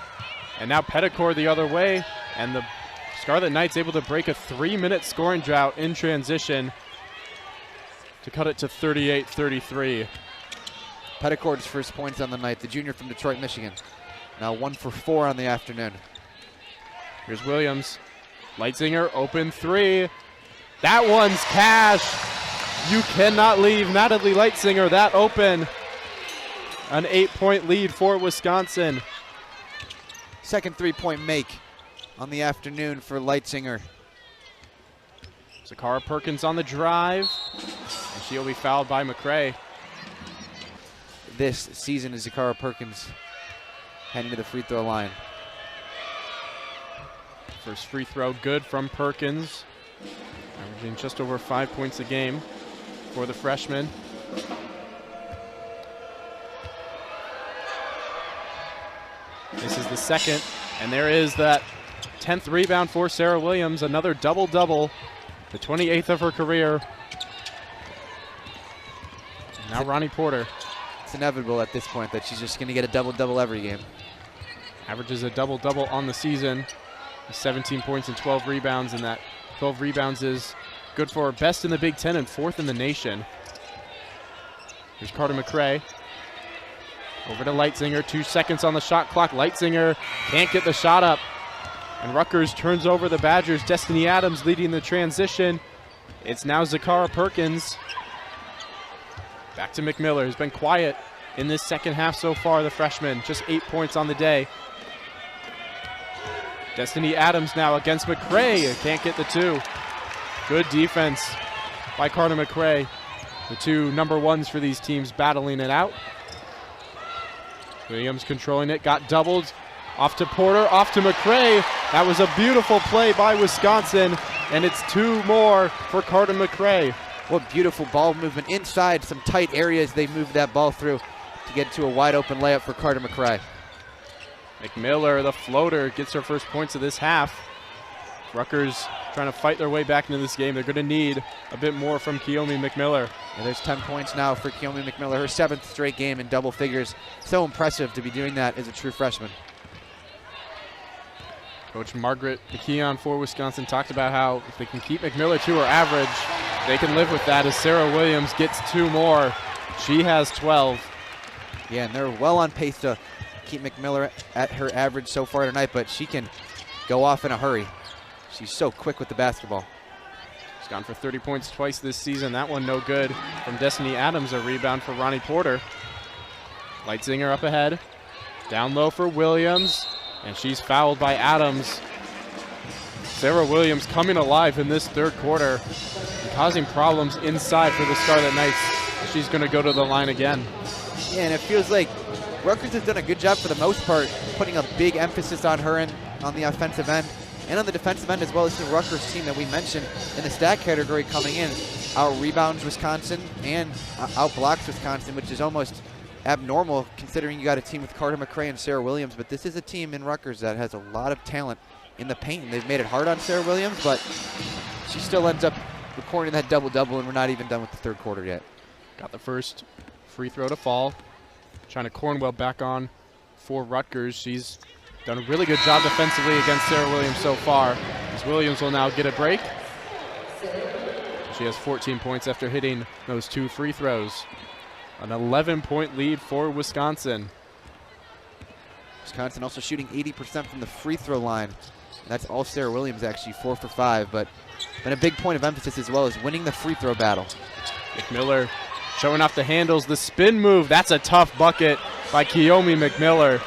And now Petticord the other way. And the Scarlet Knights able to break a 3-minute scoring drought in transition to cut it to 38-33. Petticord's first points on the night, the junior from Detroit, Michigan. Now 1 for 4 on the afternoon. Here's Williams. Leitzinger, open three. That one's cash. You cannot leave Natalie Leitzinger that open. An 8-point lead for Wisconsin. Second three-point make on the afternoon for Leitzinger. Zakara Perkins on the drive, and she'll be fouled by McRae. This season is Zakara Perkins heading to the free throw line. First free throw good from Perkins, averaging just over 5 points a game for the freshman. This is the second, and there is that 10th rebound for Sarah Williams. Another double-double, the 28th of her career. And now Ronnie Porter. It's inevitable at this point that she's just going to get a double-double every game. Averages a double-double on the season. 17 points and 12 rebounds, and that 12 rebounds is good for her. Best in the Big Ten and 4th in the nation. Here's Carter McCray. Over to Leitzinger, 2 seconds on the shot clock. Leitzinger can't get the shot up. And Rutgers turns over the Badgers. Destiny Adams leading the transition. It's now Zakara Perkins. Back to McMiller, who's been quiet in this second half so far, the freshman. Just 8 points on the day. Destiny Adams now against McCray. Can't get the 2. Good defense by Carter McCray. The 2 number 1s for these teams battling it out. Williams controlling it, got doubled. Off to Porter, off to McCray. That was a beautiful play by Wisconsin, and it's 2 more for Carter McCray. What beautiful ball movement inside some tight areas they moved that ball through to get to a wide open layup for Carter McCray. McMiller, the floater, gets her first points of this half. Rutgers trying to fight their way back into this game. They're going to need a bit more from Kiyomi McMiller. And there's 10 points now for Kiyomi McMiller, her 7th straight game in double figures. So impressive to be doing that as a true freshman. Coach Margaret McKeon for Wisconsin talked about how if they can keep McMiller to her average, they can live with that as Sarah Williams gets 2 more. She has 12. Yeah, and they're well on pace to keep McMiller at her average so far tonight, but she can go off in a hurry. She's so quick with the basketball. She's gone for 30 points twice this season. That one no good from Destiny Adams, a rebound for Ronnie Porter. Leitzinger up ahead. Down low for Williams, and she's fouled by Adams. Sarah Williams coming alive in this third quarter and causing problems inside for the Scarlet Knights. She's going to go to the line again. Yeah, and it feels like Rutgers has done a good job for the most part, putting a big emphasis on her and on the offensive end and on the defensive end, as well as the Rutgers team that we mentioned in the stat category coming in. Out rebounds Wisconsin and out blocks Wisconsin, which is almost abnormal considering you got a team with Carter McCray and Sarah Williams. But this is a team in Rutgers that has a lot of talent in the paint. And they've made it hard on Sarah Williams, but she still ends up recording that double-double, and we're not even done with the third quarter yet. Got the first free throw to fall. China Cornwell back on for Rutgers. She's done a really good job defensively against Sarah Williams so far. As Williams will now get a break. She has 14 points after hitting those 2 free throws. An 11-point lead for Wisconsin. Wisconsin also shooting 80% from the free throw line. That's all Sarah Williams, actually, 4 for 5. But been a big point of emphasis as well as winning the free throw battle. McMiller showing off the handles, the spin move. That's a tough bucket by Kiyomi McMiller.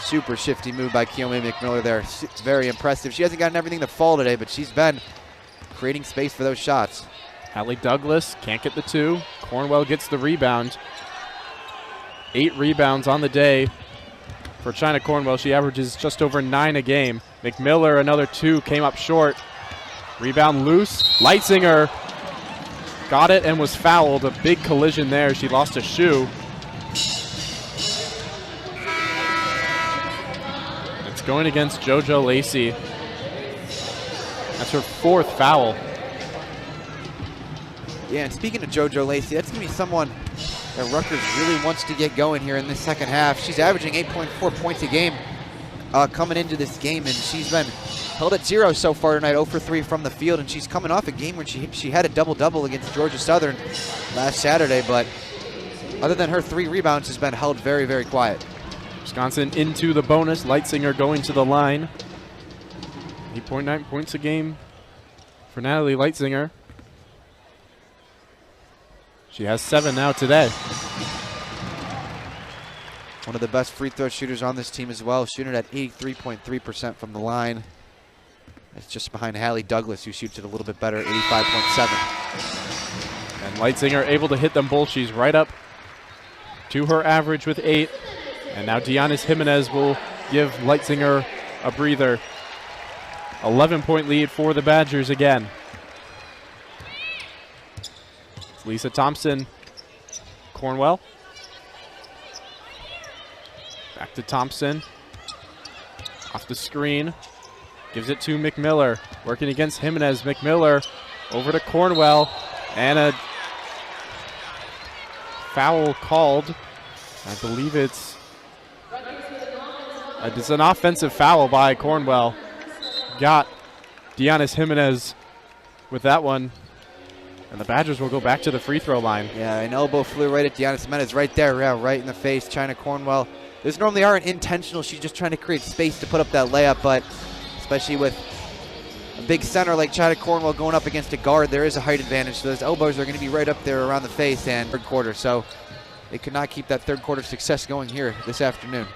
Super shifty move by Kiyomi McMiller there. Very impressive. She hasn't gotten everything to fall today, but she's been creating space for those shots. Hallie Douglas can't get the 2. Cornwell gets the rebound. 8 rebounds on the day for China Cornwell. She averages just over 9 a game. McMiller, another 2, came up short. Rebound loose. Leitzinger got it and was fouled. A big collision there. She lost a shoe. It's going against JoJo Lacey. That's her 4th foul. Yeah, and speaking of JoJo Lacey, that's going to be someone that Rutgers really wants to get going here in the second half. She's averaging 8.4 points a game coming into this game, and she's been held at 0 so far tonight, 0 for 3 from the field, and she's coming off a game where she had a double-double against Georgia Southern last Saturday, but other than her 3 rebounds, has been held very, very quiet. Wisconsin into the bonus. Leitzinger going to the line. 8.9 points a game for Natalie Leitzinger. She has 7 now today. One of the best free throw shooters on this team as well, shooting at 83.3% from the line. It's just behind Hallie Douglas, who shoots it a little bit better, 85.7. And Leitzinger able to hit them both. She's right up to her average with 8. And now Dianis Jimenez will give Leitzinger a breather. 11-point lead for the Badgers again. It's Lisa Thompson, Cornwell. Back to Thompson. Off the screen. Gives it to McMiller. Working against Jimenez. McMiller over to Cornwell. And a foul called. I believe it's an offensive foul by Cornwell. Got Dianis Jimenez with that one. And the Badgers will go back to the free throw line. Yeah, an elbow flew right at Deanna Jimenez right there, yeah, right in the face. China Cornwell. Those normally aren't intentional. She's just trying to create space to put up that layup, but especially with a big center like China Cornwell going up against a guard, there is a height advantage. So those elbows are going to be right up there around the face and third quarter. So they could not keep that third quarter success going here this afternoon.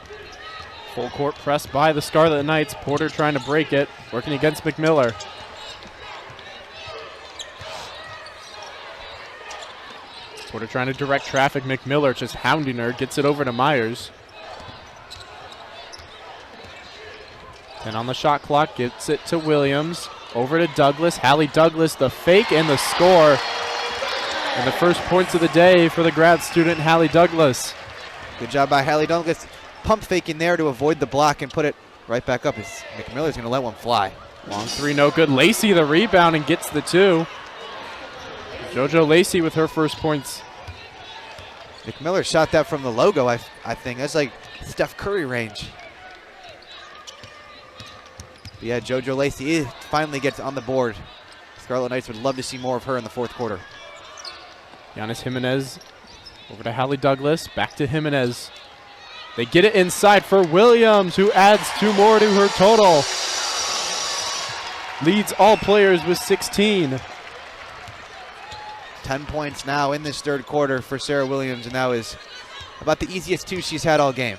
Full court press by the Scarlet Knights. Porter trying to break it, working against McMiller. Porter trying to direct traffic. McMiller just hounding her, gets it over to Myers. 10 on the shot clock, gets it to Williams. Over to Douglas. Hallie Douglas, the fake and the score. And the first points of the day for the grad student, Hallie Douglas. Good job by Hallie Douglas. Pump faking there to avoid the block and put it right back up. McMiller's going to let one fly. Long three, no good. Lacey the rebound and gets the two. JoJo Lacey with her first points. McMiller shot that from the logo, I think. That's like Steph Curry range. But yeah, JoJo Lacey finally gets on the board. Scarlet Knights would love to see more of her in the fourth quarter. Giannis Jimenez over to Hallie Douglas. Back to Jimenez. They get it inside for Williams, who adds 2 more to her total. Leads all players with 16. 10 points now in this third quarter for Sarah Williams, and that was about the easiest 2 she's had all game.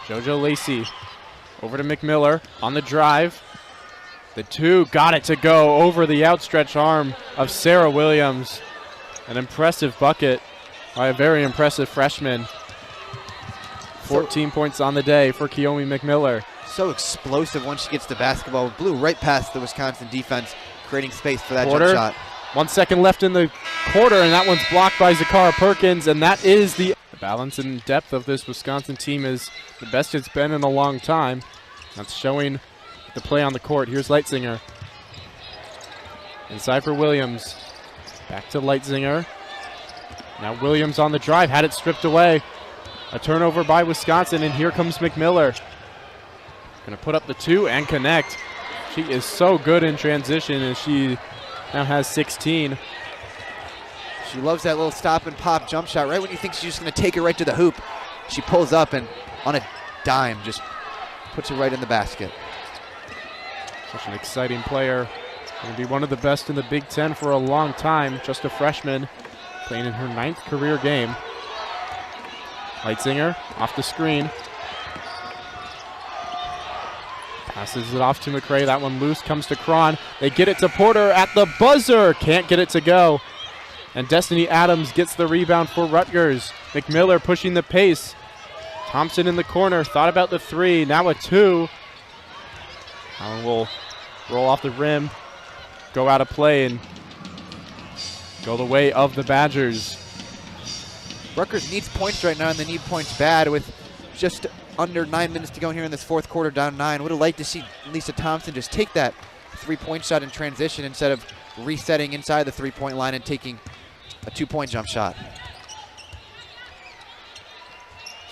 JoJo Lacey over to McMiller on the drive. The 2 got it to go over the outstretched arm of Sarah Williams. An impressive bucket by a very impressive freshman. 14 points on the day for Kiyomi McMiller. So explosive once she gets the basketball. Blew right past the Wisconsin defense, creating space for that Porter, jump shot. 1 second left in the quarter, and that one's blocked by Zakara Perkins, and that is the balance and depth of this Wisconsin team is the best it's been in a long time. That's showing the play on the court. Here's Leitzinger. Inside for Williams. Back to Leitzinger. Now Williams on the drive, had it stripped away. A turnover by Wisconsin, and here comes McMiller. Gonna put up the 2 and connect. She is so good in transition, and she now has 16. She loves that little stop and pop jump shot. Right when you think she's just gonna take it right to the hoop, she pulls up and on a dime just puts it right in the basket. Such an exciting player. Going to be one of the best in the Big Ten for a long time. Just a freshman playing in her 9th career game. Leitzinger off the screen. Passes it off to McRae. That one loose, comes to Cron. They get it to Porter at the buzzer. Can't get it to go. And Destiny Adams gets the rebound for Rutgers. McMiller pushing the pace. Thompson in the corner. Thought about the 3. Now a 2. Allen will roll off the rim. Go out of play and go the way of the Badgers. Rutgers needs points right now, and they need points bad with just under 9 minutes to go here in this fourth quarter, down 9. Would have liked to see Lisa Thompson just take that 3-point shot in transition instead of resetting inside the 3-point line and taking a 2-point jump shot.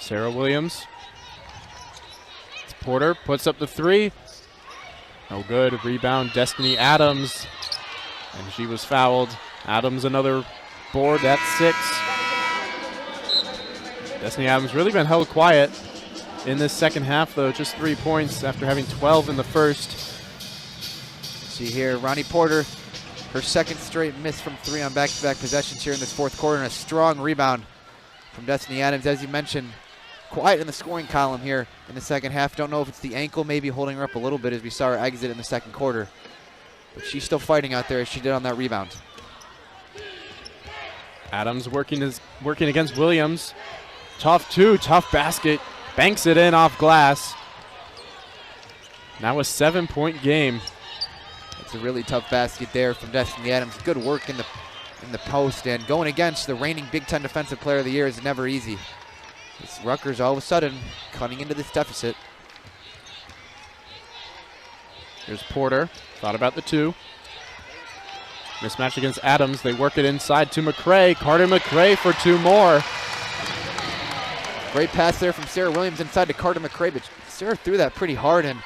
Sarah Williams. It's Porter, puts up the 3. No good. Rebound, Destiny Adams. And she was fouled. Adams another board, that's 6. Destiny Adams really been held quiet in this second half, though. Just 3 points after having 12 in the first. See here, Ronnie Porter, her second straight miss from 3 on back-to-back possessions here in this fourth quarter, and a strong rebound from Destiny Adams. As you mentioned, quiet in the scoring column here in the second half. Don't know if it's the ankle maybe holding her up a little bit as we saw her exit in the second quarter. But she's still fighting out there as she did on that rebound. Adams working against Williams. Tough 2, tough basket. Banks it in off glass. Now a 7-point game. It's a really tough basket there from Destiny Adams. Good work in the post, and going against the reigning Big Ten Defensive Player of the Year is never easy. It's Rutgers all of a sudden cutting into this deficit. Here's Porter. Thought about the 2. Mismatch against Adams. They work it inside to McRae. Carter McRae for 2 more. Great pass there from Sarah Williams inside to Carter McRae, but Sarah threw that pretty hard, and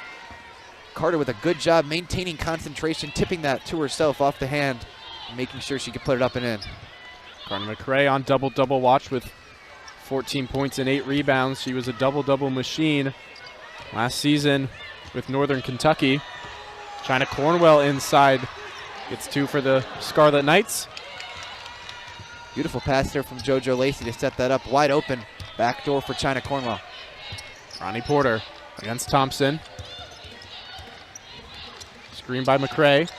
Carter with a good job maintaining concentration, tipping that to herself off the hand, making sure she could put it up and in. Carter McRae on double-double watch with 14 points and 8 rebounds. She was a double-double machine last season with Northern Kentucky. China Cornwell inside gets 2 for the Scarlet Knights. Beautiful pass there from JoJo Lacey to set that up wide open. Backdoor for China Cornwell. Ronnie Porter against Thompson. Screen by McRae.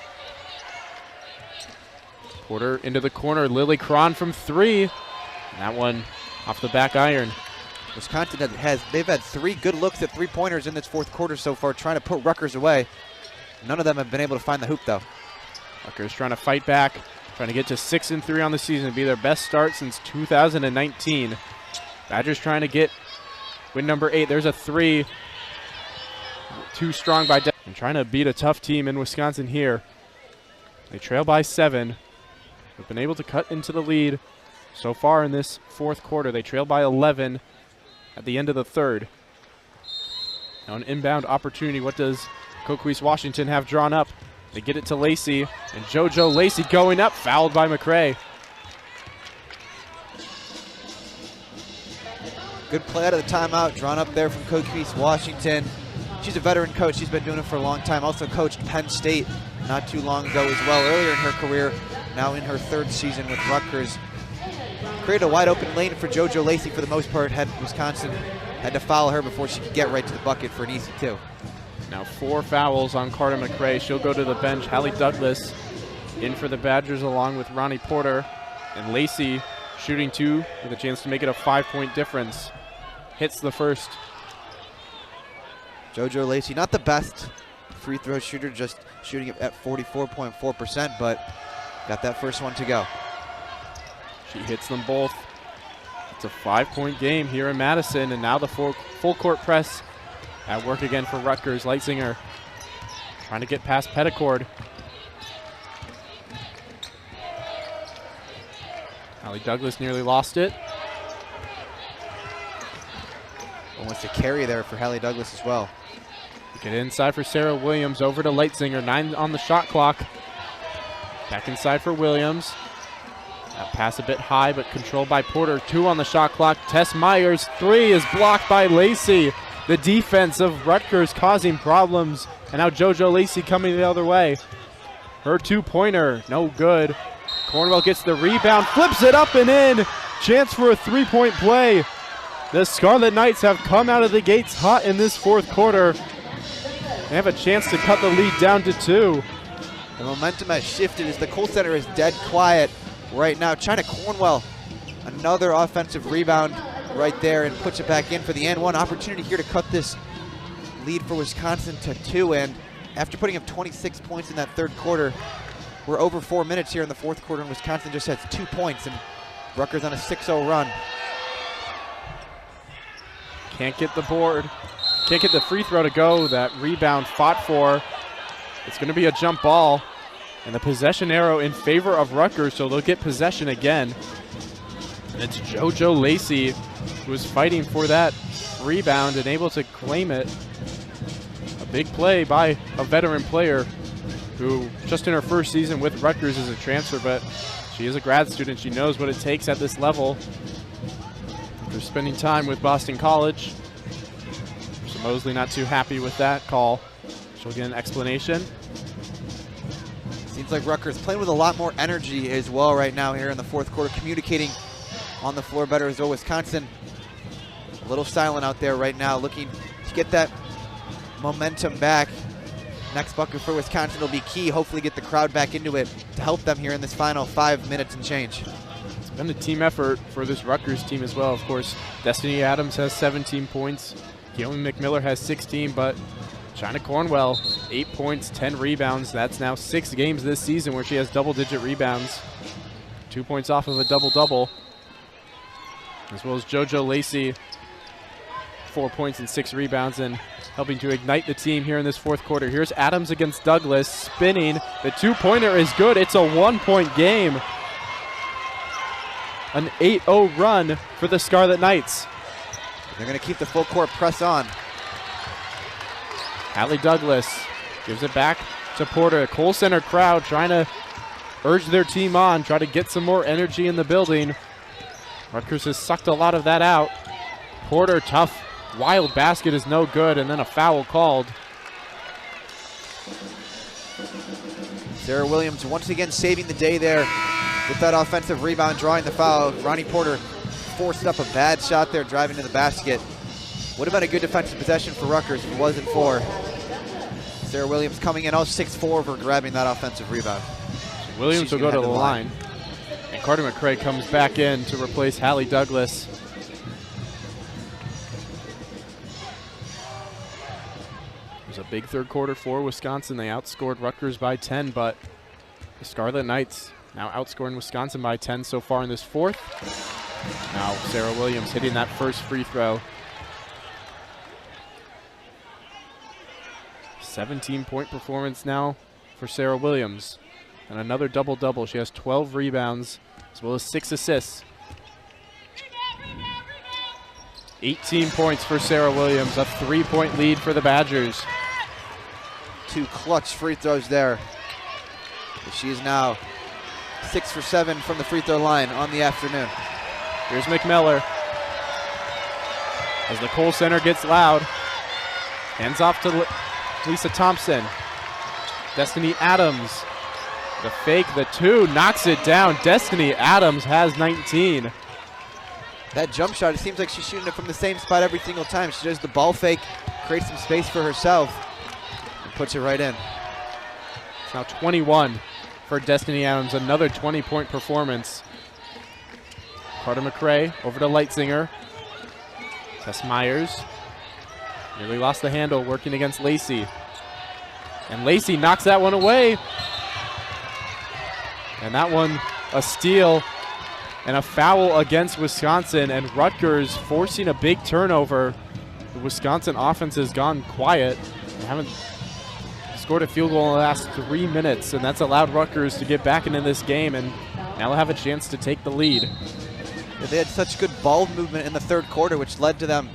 Porter into the corner. Lily Cron from 3. And that one off the back iron. Wisconsin they've had 3 good looks at 3-pointers in this fourth quarter so far, trying to put Rutgers away. None of them have been able to find the hoop, though. Rutgers trying to fight back, trying to get to 6-3 on the season, be their best start since 2019. Badgers trying to get win number 8. There's a 3. Too strong by and trying to beat a tough team in Wisconsin here. They trail by 7. They've been able to cut into the lead so far in this fourth quarter. They trail by 11 at the end of the third. Now an inbound opportunity. What does Coquise Washington have drawn up? They get it to Lacey, and JoJo Lacey going up, fouled by McRae. Good play out of the timeout, drawn up there from Coquise Washington. She's a veteran coach. She's been doing it for a long time. Also coached Penn State not too long ago as well, earlier in her career. Now in her 3rd season with Rutgers. Created a wide open lane for JoJo Lacey for the most part. Wisconsin had to foul her before she could get right to the bucket for an easy 2. Now 4 fouls on Carter McRae. She'll go to the bench. Hallie Douglas in for the Badgers along with Ronnie Porter. And Lacey shooting 2 with a chance to make it a 5-point difference. Hits the first. JoJo Lacey, not the best free throw shooter, just shooting at 44.4%, but got that first one to go. She hits them both. It's a 5-point game here in Madison, and now the full court press at work again for Rutgers. Leitzinger trying to get past Petticord. Hallie Douglas nearly lost it. Almost a carry there for Hallie Douglas as well. Get inside for Sarah Williams, over to Leitzinger, 9 on the shot clock. Back inside for Williams. That pass a bit high, but controlled by Porter. 2 on the shot clock. Tess Myers, 3 is blocked by Lacey. The defense of Rutgers causing problems. And now JoJo Lacey coming the other way. Her 2-pointer, no good. Cornwell gets the rebound, flips it up and in. Chance for a 3-point play. The Scarlet Knights have come out of the gates hot in this fourth quarter. They have a chance to cut the lead down to 2. The momentum has shifted as the Kohl Center is dead quiet right now. China Cornwell, another offensive rebound right there, and puts it back in for the end. One opportunity here to cut this lead for Wisconsin to 2. And after putting up 26 points in that third quarter, we're over 4 minutes here in the fourth quarter, and Wisconsin just has 2 points, and Rutgers on a 6-0 run. Can't get the board. Can't get the free throw to go. That rebound fought for. It's going to be a jump ball. And the possession arrow in favor of Rutgers, so they'll get possession again. And it's JoJo Lacey who is fighting for that rebound and able to claim it. A big play by a veteran player who just in her first season with Rutgers as a transfer, but she is a grad student. She knows what it takes at this level. After spending time with Boston College, so Mosley not too happy with that call. She'll get an explanation. Seems like Rutgers playing with a lot more energy as well right now here in the fourth quarter, communicating on the floor better as well. Wisconsin a little silent out there right now, looking to get that momentum back. Next bucket for Wisconsin will be key. Hopefully get the crowd back into it to help them here in this final 5 minutes and change. It's been a team effort for this Rutgers team as well. Of course, Destiny Adams has 17 points. Keelan McMiller has 16, but China Cornwell, 8 points, 10 rebounds. That's now 6 games this season where she has double-digit rebounds. 2 points off of a double-double. As well as JoJo Lacey, 4 points and 6 rebounds, and helping to ignite the team here in this fourth quarter. Here's Adams against Douglas, spinning. The 2-pointer is good. It's a 1-point game. An 8-0 run for the Scarlet Knights. They're going to keep the full court press on. Hallie Douglas Gives it back to Porter. Cole Center crowd trying to urge their team on, try to get some more energy in the building. Rutgers has sucked a lot of that out. Porter, tough, wild basket is no good, and then a foul called. Sarah Williams once again saving the day there with that offensive rebound, drawing the foul. Ronnie Porter forced up a bad shot there, driving to the basket. Would have been a good defensive possession for Rutgers if it wasn't for Sarah Williams coming in all 6'4" for grabbing that offensive rebound. Williams will go to the line. And Carter McCray comes back in to replace Hallie Douglas. It was a big third quarter for Wisconsin. They outscored Rutgers by 10, but the Scarlet Knights now outscoring Wisconsin by 10 so far in this fourth. Now Sarah Williams hitting that first free throw. 17-point performance now for Sarah Williams. And another double-double. She has 12 rebounds as well as 6 assists. 18 points for Sarah Williams, a 3-point lead for the Badgers. 2 clutch free throws there. She is now 6 for 7 from the free throw line on the afternoon. Here's McMiller. As the Cole Center gets loud. Hands off to Lisa Thompson. Destiny Adams. The fake, the 2, knocks it down. Destiny Adams has 19. That jump shot, it seems like she's shooting it from the same spot every single time. She does the ball fake, creates some space for herself, and puts it right in. It's now 21 for Destiny Adams, another 20-point performance. Carter McCray over to Leitzinger. Tess Myers nearly lost the handle working against Lacey. And Lacey knocks that one away. And that one, a steal and a foul against Wisconsin, and Rutgers forcing a big turnover. The Wisconsin offense has gone quiet. They haven't scored a field goal in the last 3 minutes, and that's allowed Rutgers to get back into this game, and now they'll have a chance to take the lead. Yeah, they had such good ball movement in the third quarter, which led to them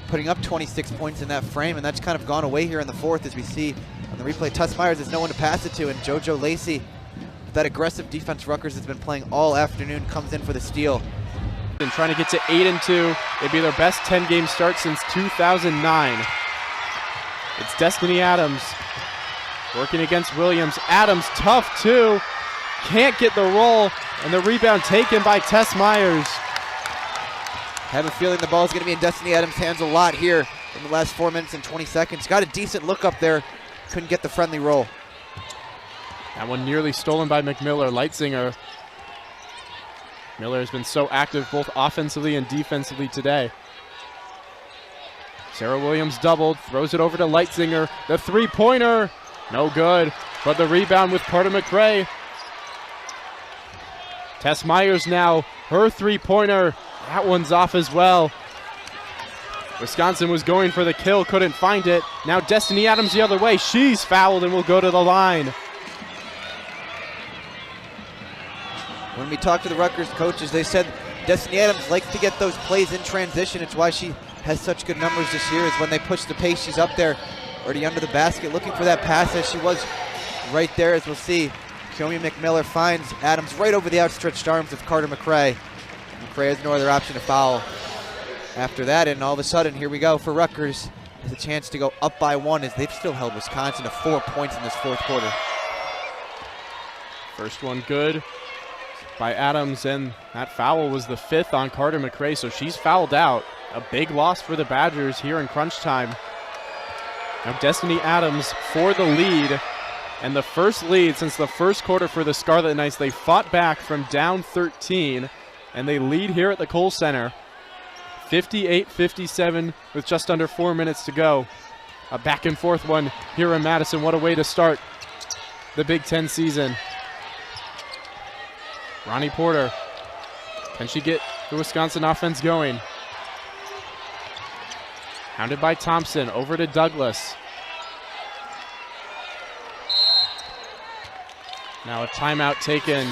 putting up 26 points in that frame, and that's kind of gone away here in the fourth as we see on the replay. Tess Myers has no one to pass it to, and JoJo Lacey, that aggressive defense Rutgers has been playing all afternoon, comes in for the steal. And trying to get to 8-2. It'd be their best 10-game start since 2009. It's Destiny Adams working against Williams. Adams, tough too. Can't get the roll, and the rebound taken by Tess Myers. I have a feeling the ball is going to be in Destiny Adams' hands a lot here in the last 4 minutes and 20 seconds. Got a decent look up there. Couldn't get the friendly roll. That one nearly stolen by McMiller. Leitzinger. Miller has been so active both offensively and defensively today. Sarah Williams doubled, throws it over to Leitzinger. The three-pointer, no good, but the rebound with Carter McCray. Tess Myers now, her three-pointer, that one's off as well. Wisconsin was going for the kill, couldn't find it. Now Destiny Adams the other way. She's fouled and will go to the line. When we talked to the Rutgers coaches, they said Destiny Adams likes to get those plays in transition. It's why she has such good numbers this year, is when they push the pace, she's up there already under the basket looking for that pass, as she was right there, as we'll see. Kiyomi McMiller finds Adams right over the outstretched arms of Carter McCray. McCray has no other option to foul after that, and all of a sudden, here we go for Rutgers. Has a chance to go up by 1 as they've still held Wisconsin to 4 points in this fourth quarter. First one good by Adams, and that foul was the 5th on Carter McCray, so she's fouled out. A big loss for the Badgers here in crunch time. Now Destiny Adams for the lead, and the first lead since the first quarter for the Scarlet Knights. They fought back from down 13, and they lead here at the Cole Center. 58-57 with just under 4 minutes to go. A back and forth one here in Madison. What a way to start the Big Ten season. Ronnie Porter, can she get the Wisconsin offense going? Hounded by Thompson, over to Douglas. Now a timeout taken,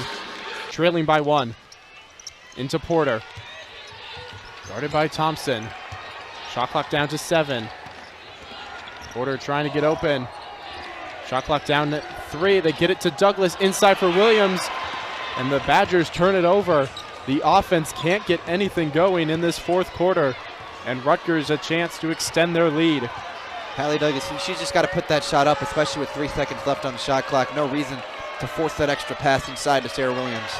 trailing by 1. Into Porter. Guarded by Thompson. Shot clock down to 7. Porter trying to get open. Shot clock down at 3. They get it to Douglas inside for Williams, and the Badgers turn it over. The offense can't get anything going in this fourth quarter, and Rutgers a chance to extend their lead. Hallie Douglas, she's just got to put that shot up, especially with 3 seconds left on the shot clock. No reason to force that extra pass inside to Sarah Williams.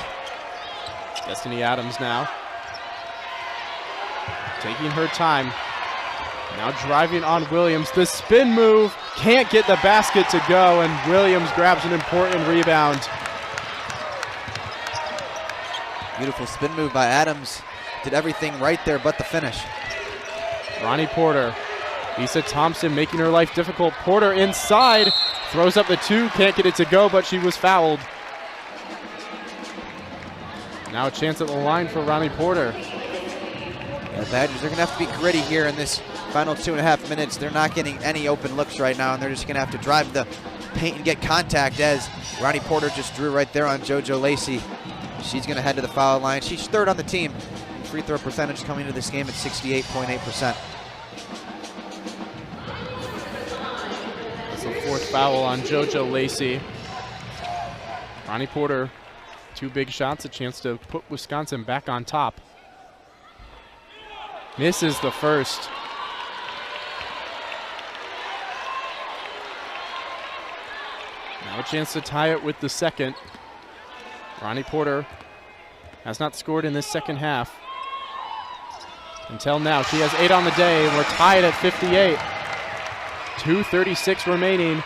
Destiny Adams now taking her time. Now driving on Williams. The spin move can't get the basket to go, and Williams grabs an important rebound. Beautiful spin move by Adams. Did everything right there but the finish. Ronnie Porter. Lisa Thompson making her life difficult. Porter inside. Throws up the 2. Can't get it to go, but she was fouled. Now a chance at the line for Ronnie Porter. Yeah, the Badgers are going to have to be gritty here in this final 2.5 minutes. They're not getting any open looks right now, and they're just going to have to drive the paint and get contact, as Ronnie Porter just drew right there on JoJo Lacey. She's going to head to the foul line. She's 3rd on the team. Free throw percentage coming into this game at 68.8%. That's the 4th foul on JoJo Lacey. Ronnie Porter, 2 big shots, a chance to put Wisconsin back on top. Misses the first. Now a chance to tie it with the second. Ronnie Porter has not scored in this second half. Until now, she has 8 on the day, and we're tied at 58. 2:36 remaining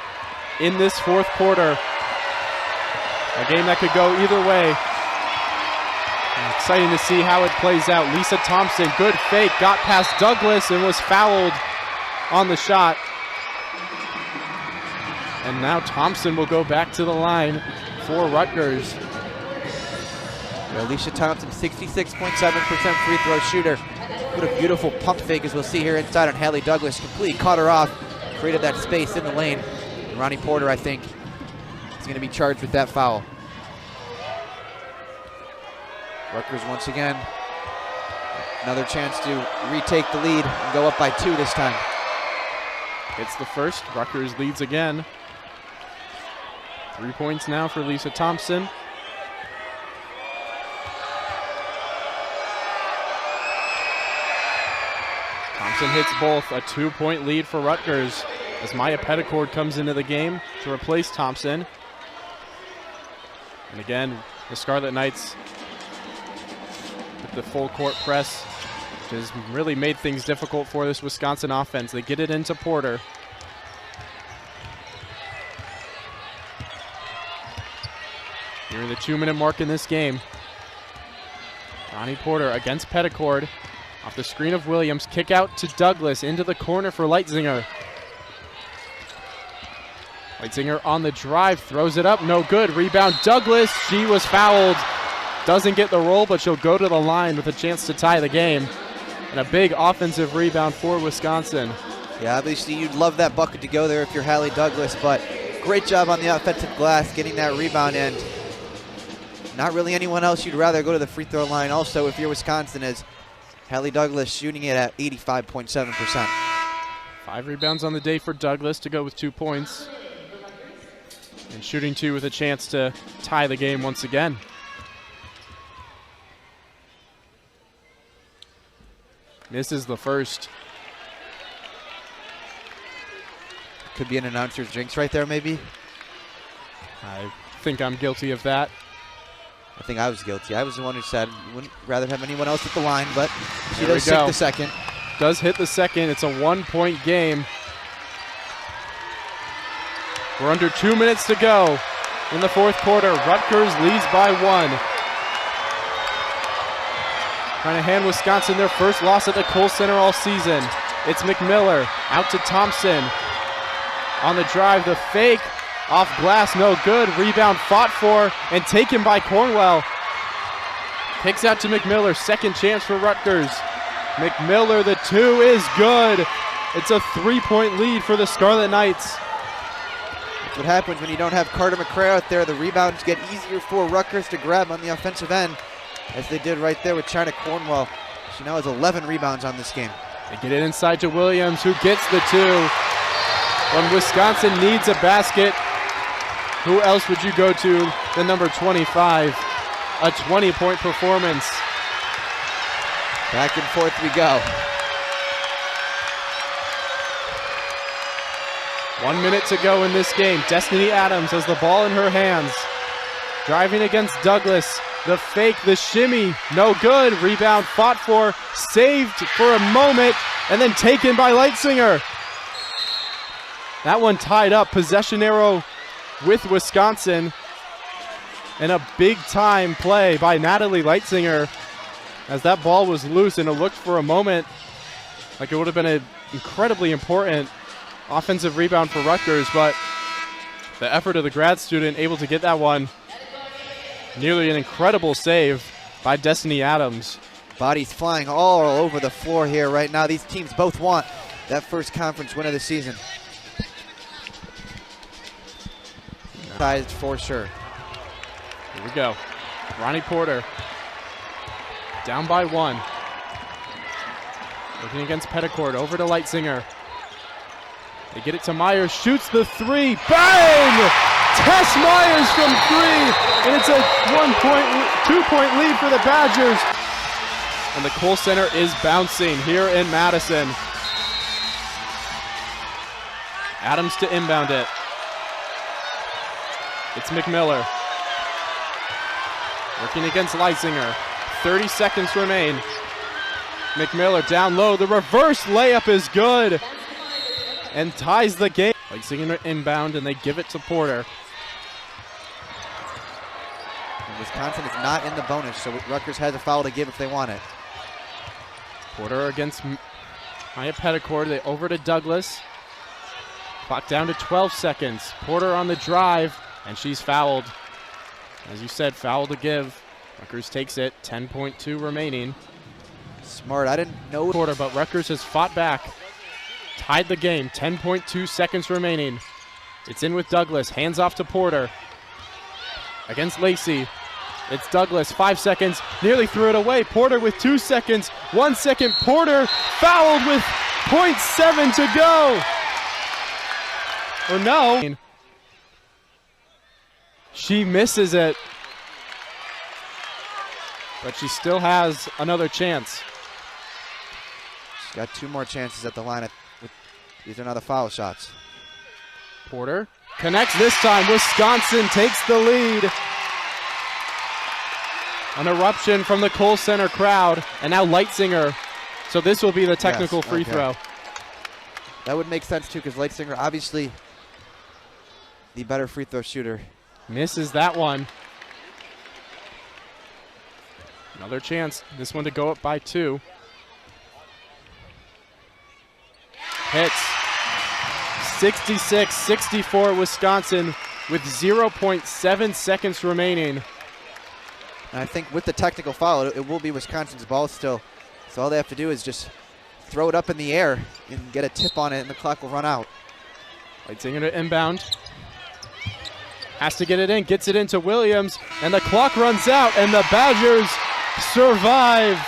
in this fourth quarter. A game that could go either way. Exciting to see how it plays out. Lisa Thompson, good fake, got past Douglas and was fouled on the shot. And now Thompson will go back to the line for Rutgers. Alicia Thompson, 66.7% free throw shooter. What a beautiful pump fake, as we'll see here inside on Hallie Douglas. Completely caught her off, created that space in the lane. And Ronnie Porter, I think, is going to be charged with that foul. Rutgers once again, another chance to retake the lead and go up by 2 this time. It's the first. Rutgers leads again. 3 points now for Lisa Thompson. Thompson hits both. A 2-point lead for Rutgers as Maya Petticord comes into the game to replace Thompson. And again, the Scarlet Knights with the full court press, which has really made things difficult for this Wisconsin offense. They get it into Porter. Nearing the 2-minute mark in this game. Ronnie Porter against Petticord. Off the screen of Williams, kick out to Douglas, into the corner for Leitzinger. Leitzinger on the drive, throws it up, no good. Rebound Douglas, she was fouled. Doesn't get the roll, but she'll go to the line with a chance to tie the game. And a big offensive rebound for Wisconsin. Yeah, obviously you'd love that bucket to go there if you're Hallie Douglas, but great job on the offensive glass getting that rebound, and not really anyone else you'd rather go to the free throw line also if you're Wisconsin, as Hallie Douglas shooting it at 85.7%. 5 rebounds on the day for Douglas to go with 2 points. And shooting 2 with a chance to tie the game once again. Misses the first. Could be an announcer's jinx right there, maybe. I think I'm guilty of that. I think I was guilty. I was the one who said wouldn't rather have anyone else at the line, but she There does we go. hit the second. Does hit the second. It's a 1-point game. We're under 2 minutes to go in the fourth quarter. Rutgers leads by 1. Trying to hand Wisconsin their first loss at the Kohl Center all season. It's McMiller out to Thompson. On the drive, the fake. Off glass, no good. Rebound fought for and taken by Cornwell. Kicks out to McMiller. Second chance for Rutgers. McMiller, the 2 is good. It's a 3-point lead for the Scarlet Knights. That's what happens when you don't have Carter McCray out there. The rebounds get easier for Rutgers to grab on the offensive end, as they did right there with China Cornwell. She now has 11 rebounds on this game. They get it inside to Williams, who gets the 2. When Wisconsin needs a basket, Who else would you go to than number 25? A 20-point performance. Back and forth we go. 1 minute to go in this game. Destiny Adams has the ball in her hands. Driving against Douglas. The fake, the shimmy, no good. Rebound fought for, saved for a moment, and then taken by Leitzinger. That one tied up. Possession arrow with Wisconsin. And a big-time play by Natalie Leitzinger as that ball was loose, and it looked for a moment like it would have been an incredibly important offensive rebound for Rutgers, but the effort of the grad student able to get that one. Nearly an incredible save by Destiny Adams. Bodies flying all over the floor here right now. These teams both want that first conference win of the season. Sized for sure. Here we go. Ronnie Porter down by 1. Looking against Petticourt, over to Leitzinger. They get it to Myers, shoots the 3, bang! Tess Myers from 3, and it's a 2-point lead for the Badgers. And the Kohl Center is bouncing here in Madison. Adams to inbound it. It's McMiller. Working against Leitzinger. 30 seconds remain. McMiller down low. The reverse layup is good and ties the game. Leitzinger inbound, and they give it to Porter. And Wisconsin is not in the bonus, so Rutgers has a foul to give if they want it. Porter against Maya Petticourt. They over to Douglas. Clock down to 12 seconds. Porter on the drive, and she's fouled. As you said, foul to give. Rutgers takes it, 10.2 remaining. Smart, I didn't know. Porter, but Rutgers has fought back. Tied the game, 10.2 seconds remaining. It's in with Douglas, hands off to Porter. Against Lacey, it's Douglas, 5 seconds, nearly threw it away. Porter with 2 seconds, 1 second. Porter fouled with 0.7 to go. Or no. She misses it, but she still has another chance. She's got 2 more chances at the line. These are not the foul shots. Porter connects this time. Wisconsin takes the lead. An eruption from the Kohl Center crowd, and now Leitzinger. So this will be the technical free throw. That would make sense too, because Leitzinger obviously the better free throw shooter. Misses that one. Another chance. This one to go up by 2. Hits. 66-64 Wisconsin with 0.7 seconds remaining. And I think with the technical foul, it will be Wisconsin's ball still. So all they have to do is just throw it up in the air and get a tip on it, and the clock will run out. Leitzinger to inbound. Has to get it in, gets it into Williams, and the clock runs out, and the Badgers survive.